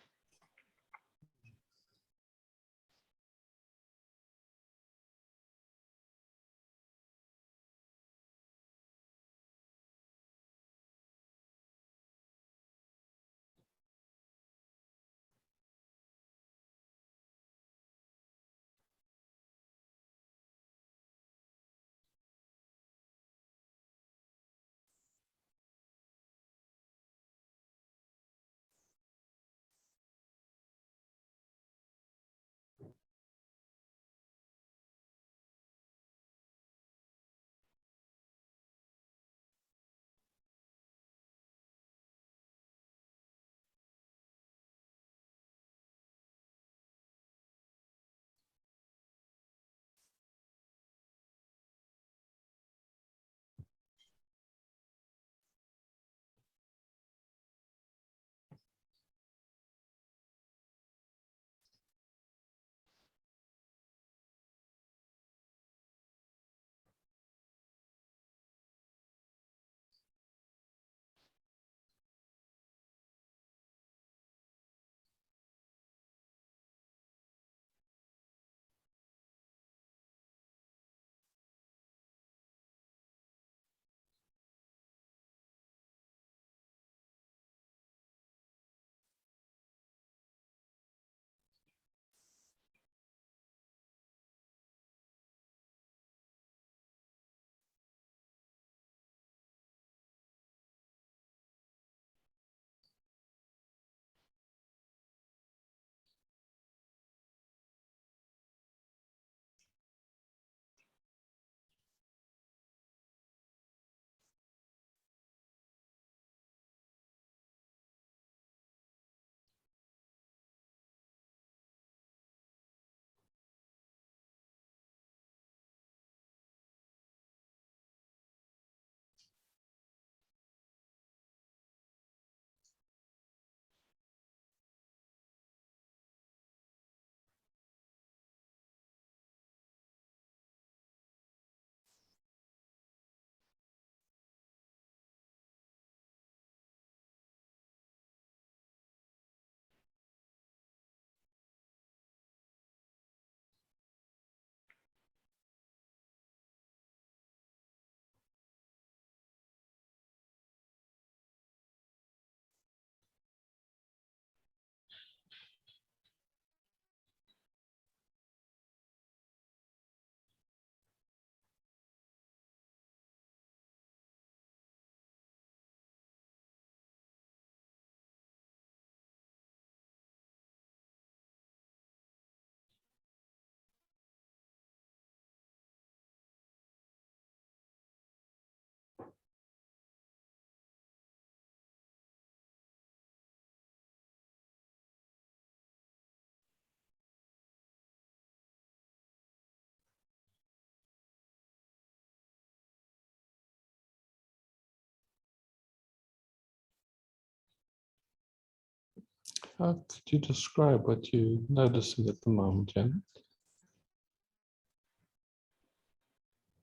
How could you describe what you're noticing at the moment, Janet?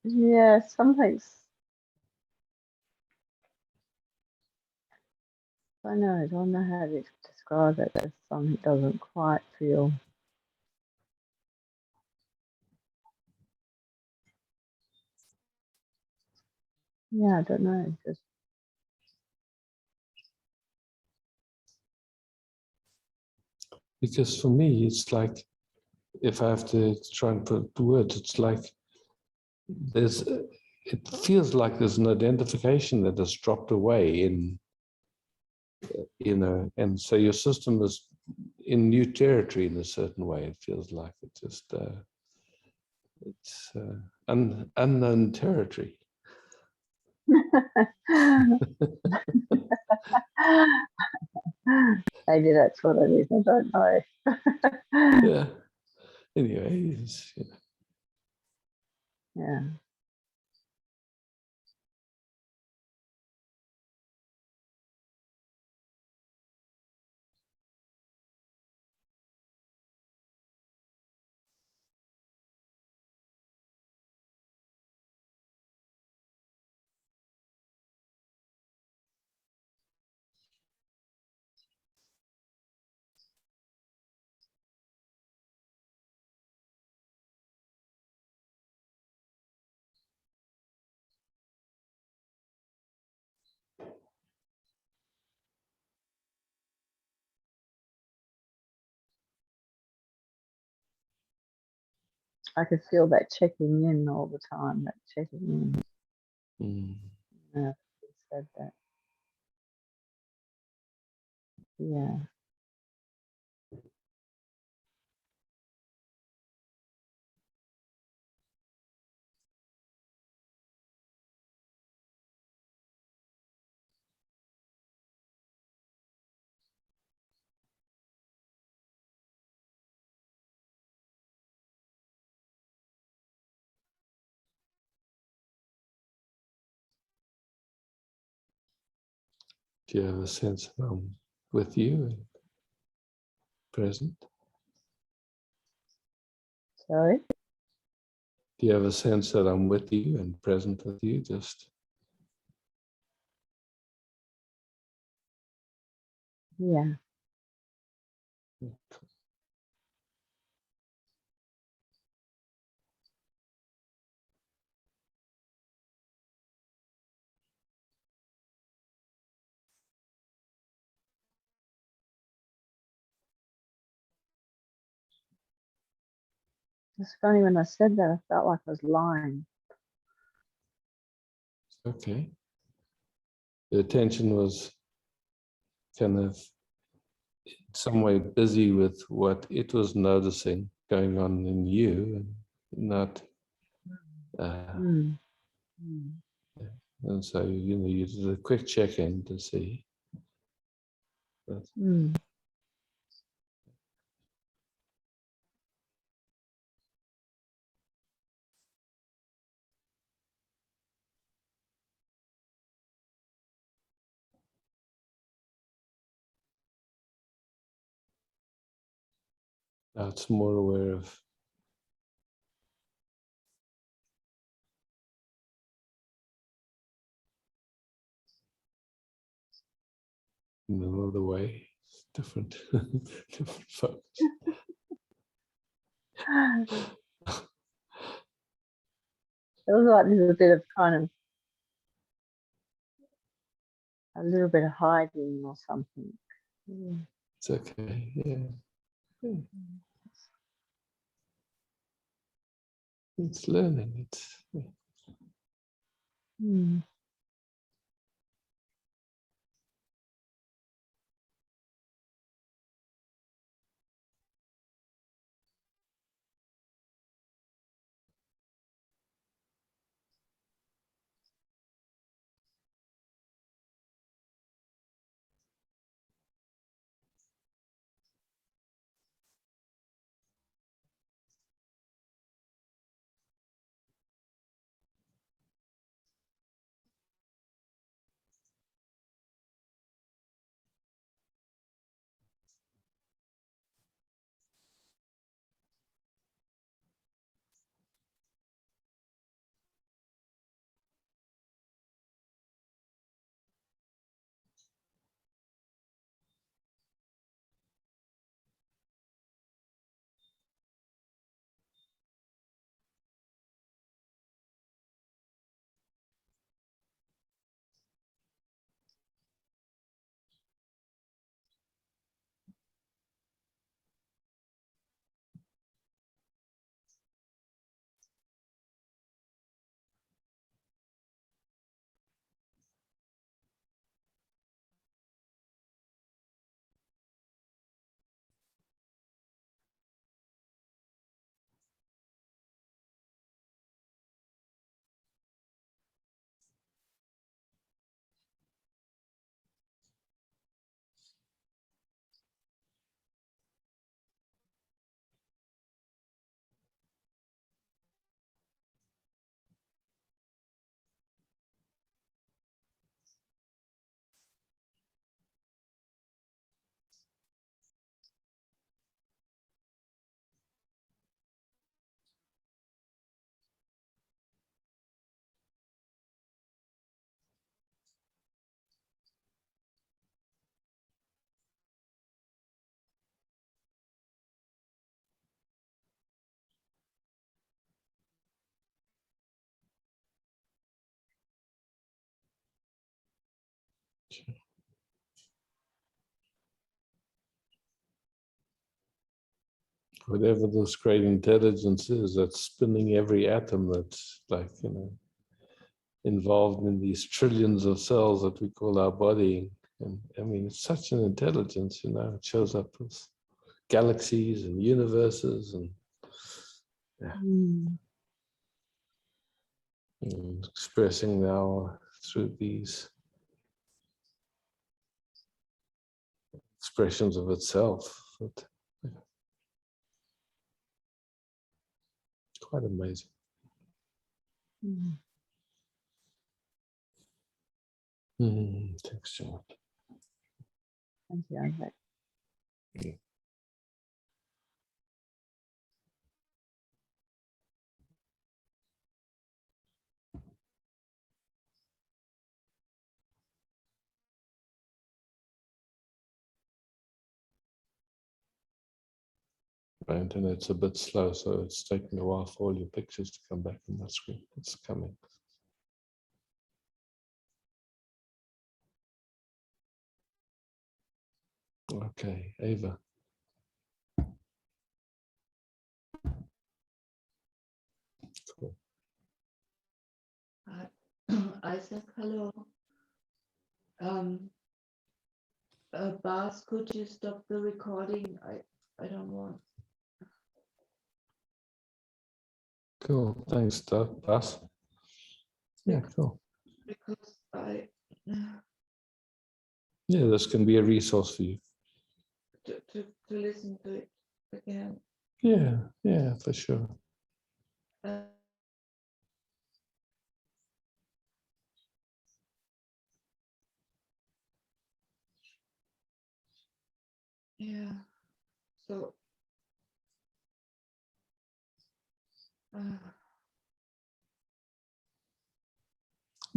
Yeah, something's, I don't know how to describe it. There's something doesn't quite feel. Yeah, I don't know. Just Because for me, it's like, if I have to try and put the words, it's like it feels like there's an identification that has dropped away in, and so your system is in new territory in a certain way. It feels like it's unknown territory. maybe that's what it is. I don't know. Yeah. Anyway, Yeah. I could feel that checking in all the time, that checking in. Yeah, you said that. Yeah. do you have a sense that I'm with you and present? Sorry? Do you have a sense that I'm with you and present with you? Yeah. It's funny, when I said that, I felt like I was lying. Okay. The attention was kind of in some way busy with what it was noticing going on in you, and not Mm. and so you did a quick check-in to see. Mm. Now it's more aware of middle of the way, different, different focus. It was like there's a bit of kind of a little bit of hiding or something. Yeah. It's okay, yeah. It's learning. Mm. Whatever this great intelligence is that's spinning every atom that's like, involved in these trillions of cells that we call our body. And I mean, it's such an intelligence, it shows up as galaxies and universes and and expressing now through these expressions of itself. Quite amazing. Thanks, John. Thank you, Isaac. Yeah. My internet's a bit slow, so it's taking a while for all your pictures to come back on my screen. It's coming. Okay, Ava. Cool. Isaac, hello. Bas, could you stop the recording? I don't want. Cool. Thanks, Bas. Yeah, cool. Because Yeah, this can be a resource for you. to listen to it again. Yeah, for sure. Yeah. So.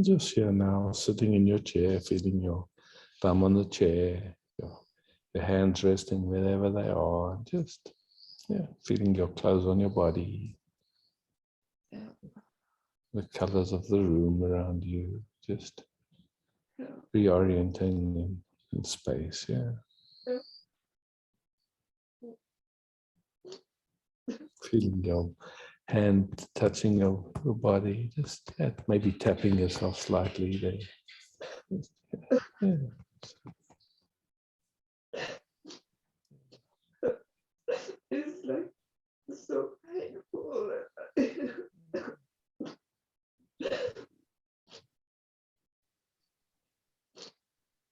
Just here now, sitting in your chair, feeling your thumb on the chair, your hands resting wherever they are, just feeling your clothes on your body, the colors of the room around you, just reorienting in space, feeling your hand touching your body, just maybe tapping yourself slightly there. Yeah. It's like so painful.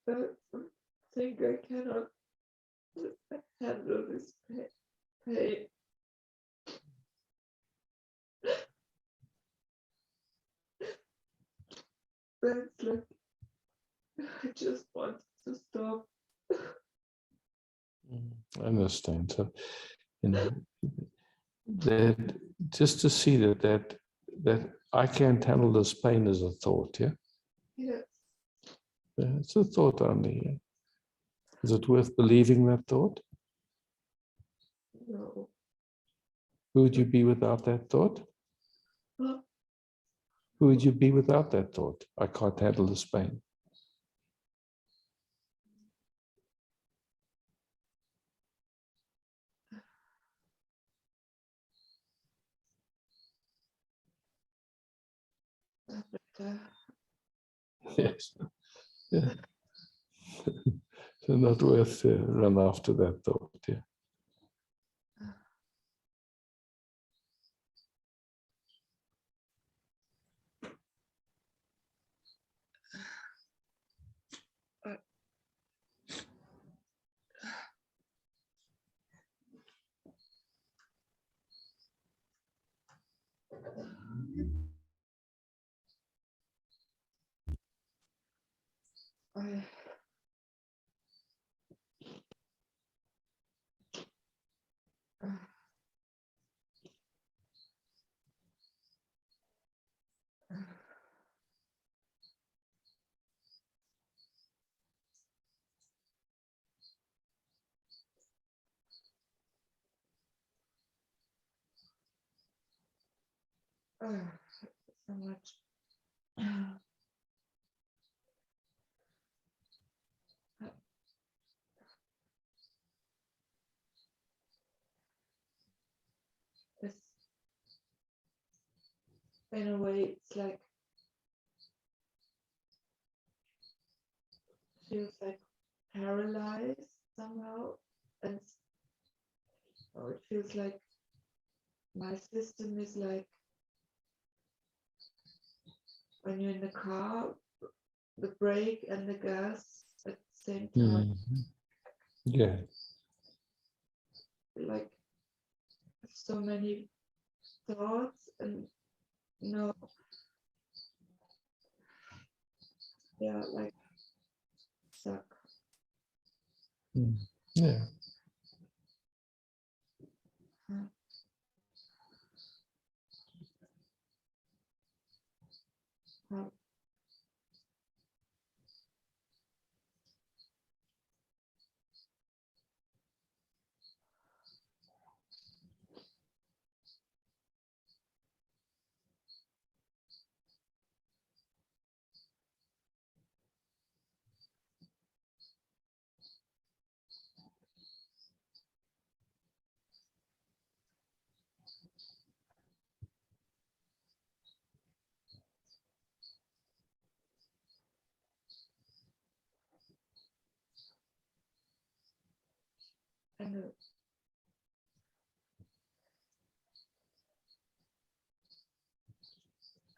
I think I cannot handle this pain. It's like I just want to stop. I understand. So, that just to see that I can't handle this pain as a thought, yeah? Yes. It's a thought only. Yeah? Is it worth believing that thought? No. Who would you be without that thought? Huh? Who would you be without that thought? I can't handle this pain. Yes. Yeah. So not worth run after that thought, yeah. So much. in a way, it's like, feels like paralyzed somehow, and it feels like my system is like when you're in the car, the brake and the gas at the same time. Yeah. Like so many thoughts and no, yeah, like stuck. Yeah. How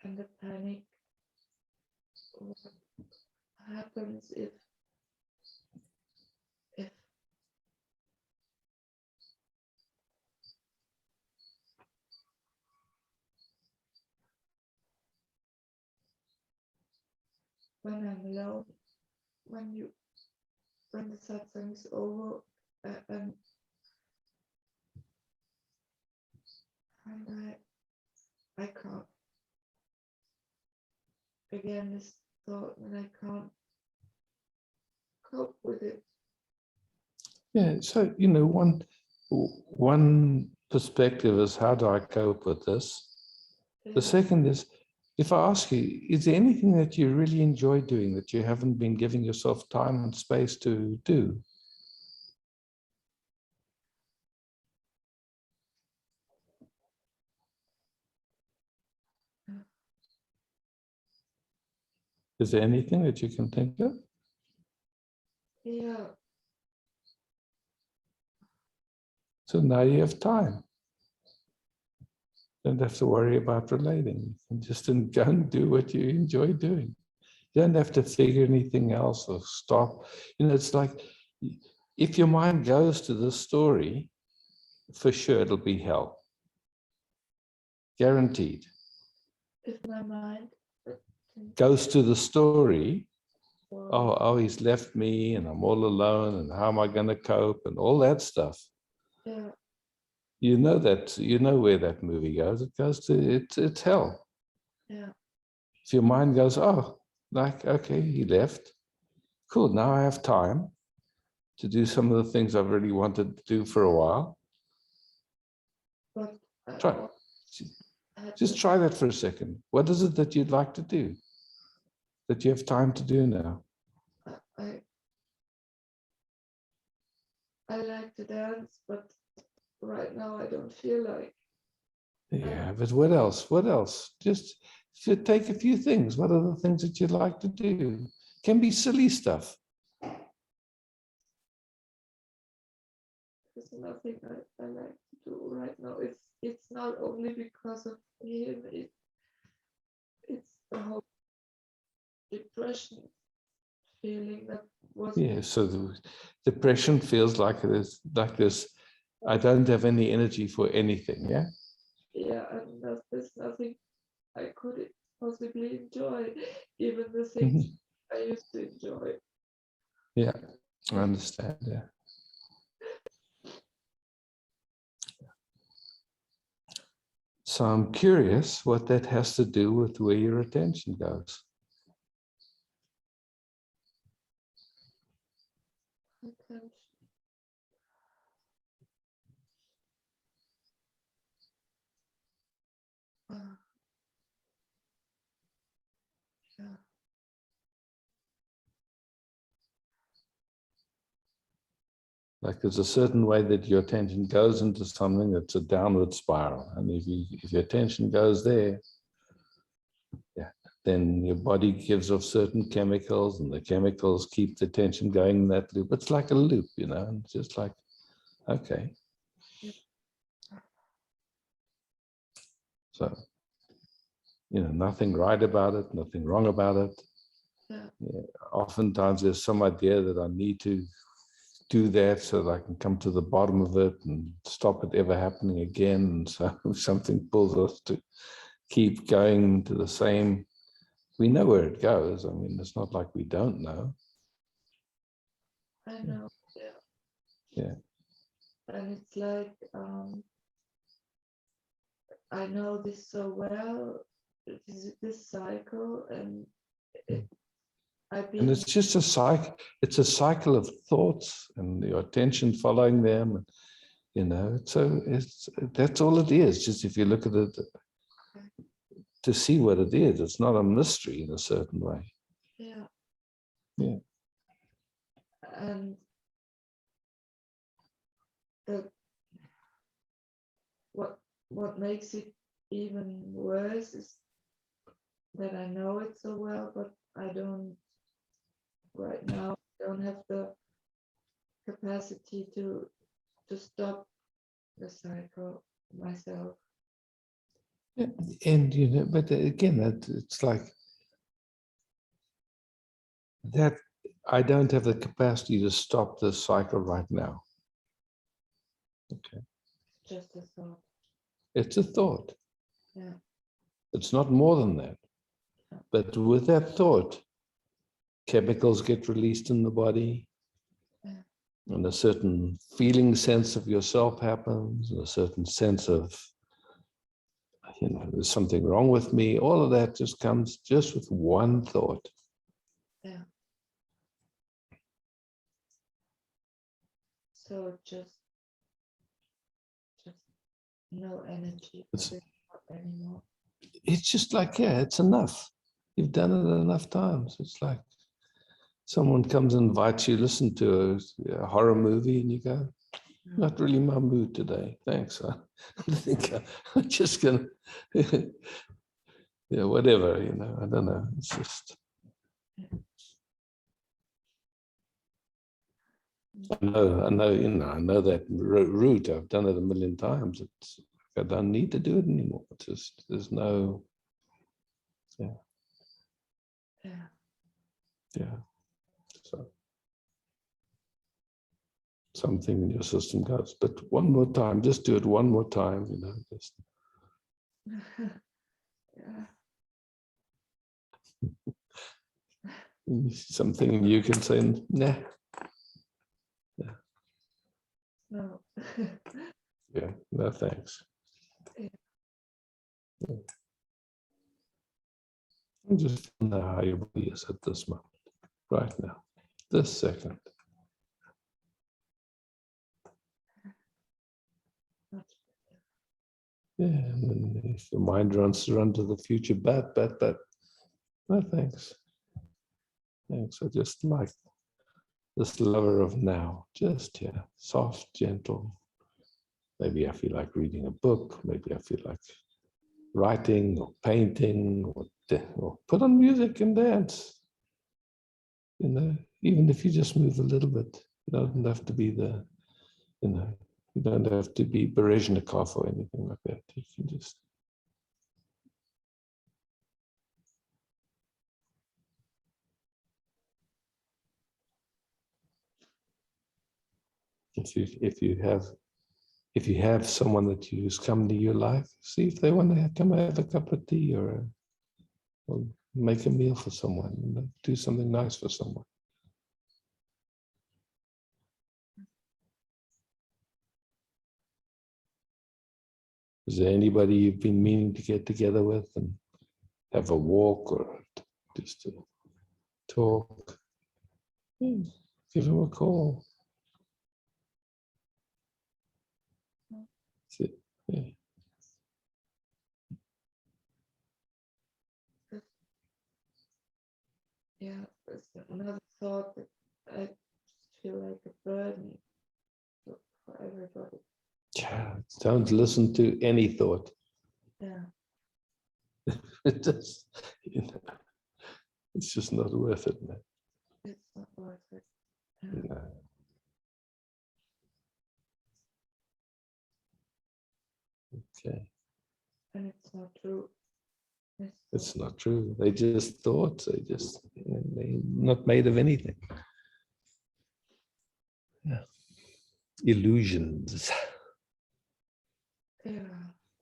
and the panic. What happens if when I'm alone, when the satsang is over, and I can't, again this thought, and I can't cope with it. Yeah. So, one perspective is, how do I cope with this? The second is, if I ask you, is there anything that you really enjoy doing that you haven't been giving yourself time and space to do? Is there anything that you can think of? Yeah. So now you have time. Don't have to worry about relating. You can just go and do what you enjoy doing. You don't have to figure anything else or stop. It's like, if your mind goes to the story, for sure it'll be hell. Guaranteed. If my mind goes to the story, oh, he's left me and I'm all alone and how am I going to cope and all that stuff. Yeah. You know where that movie goes. It goes to, it's hell. Yeah. If your mind goes, oh, like, okay, he left. Cool, now I have time to do some of the things I've really wanted to do for a while. But just try that for a second. What is it that you'd like to do, that you have time to do now? I like to dance, but right now I don't feel like. Yeah, but what else? What else? Just take a few things. What are the things that you'd like to do? Can be silly stuff. There's nothing I like to do right now. It's not only because of him. It's the whole depression feeling that was. Yeah, so the depression feels like this. I don't have any energy for anything. Yeah. Yeah, and there's nothing I could possibly enjoy, even the things I used to enjoy. Yeah, I understand. Yeah. So I'm curious what that has to do with where your attention goes. Attention. Yeah. Like there's a certain way that your attention goes into something that's a downward spiral. And if your attention goes there, then your body gives off certain chemicals, and the chemicals keep the tension going in that loop. It's like a loop, you know, and it's just like, okay. So, you know, nothing right about it, nothing wrong about it. Yeah, oftentimes there's some idea that I need to do that so that I can come to the bottom of it and stop it ever happening again. And so something pulls us to keep going to the same. We know where it goes. I mean, it's not like we don't know. I know, yeah. Yeah. And it's like, I know this so well, this cycle, and and it's just a cycle. It's a cycle of thoughts and your attention following them. And, you know, so that's all it is. Just if you look at it to see what it is, it's not a mystery in a certain way. Yeah. Yeah. And what makes it even worse is that I know it so well, but I don't right now. Don't have the capacity to stop the cycle myself. Yeah. And you know, but again, it's like that. I don't have the capacity to stop this cycle right now. Okay. Just a thought. It's a thought. Yeah. It's not more than that. But with that thought, chemicals get released in the body, and a certain feeling sense of yourself happens, and a certain sense of, you know, there's something wrong with me. All of that just comes just with one thought. Yeah. So just no energy anymore. It's just like, yeah, it's enough. You've done it enough times. It's like someone comes and invites you, listen to a horror movie, and you go, not really my mood today. Thanks. I think I'm just gonna, yeah, whatever, you know, I don't know. It's just, I know, you know, I know that route. I've done it a million times. It's, I don't need to do it anymore. It's just, there's no, yeah. So something in your system goes, but one more time, just do it one more time, you know, just. Something you can say, nah. Yeah. No. Yeah, no thanks. Yeah. I just know how your body is at this moment, right now, this second. Yeah, and then if the mind runs to run to the future, but no thanks. Thanks. I just like this lover of now, just here, soft, gentle. Maybe I feel like reading a book. Maybe I feel like writing or painting or put on music and dance. You know, even if you just move a little bit, you don't have to be the, you know, you don't have to be Berezhnikov or anything like that. You can just. If you have someone that who's come to your life, see if they want to come have a cup of tea or make a meal for someone, you know, do something nice for someone. Is there anybody you've been meaning to get together with and have a walk or just to talk? Give them a call. Yeah. Yeah, it's another thought that I feel like a burden for everybody. Yeah, don't listen to any thought. Yeah. It just, it's just not worth it, man. It's not worth it. No. Okay. And it's not true. It's not true. They just thought, they're not made of anything. Yeah. Illusions. Yeah,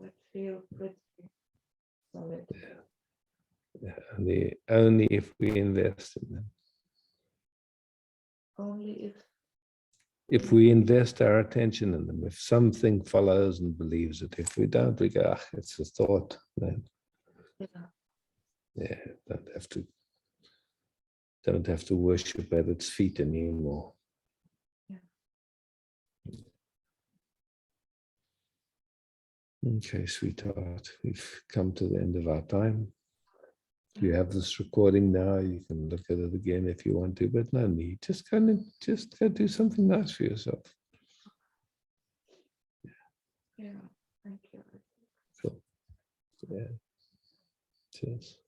that feel pretty solid. Yeah. Only if we invest in them. Only If we invest our attention in them, if something follows and believes it, if we don't, we go, it's a thought, then yeah, don't have to worship at its feet anymore. Yeah. Okay, sweetheart, we've come to the end of our time. You have this recording now, you can look at it again if you want to, but no need. Just go do something nice for yourself. Yeah, thank you. Cool. Yeah. Cheers.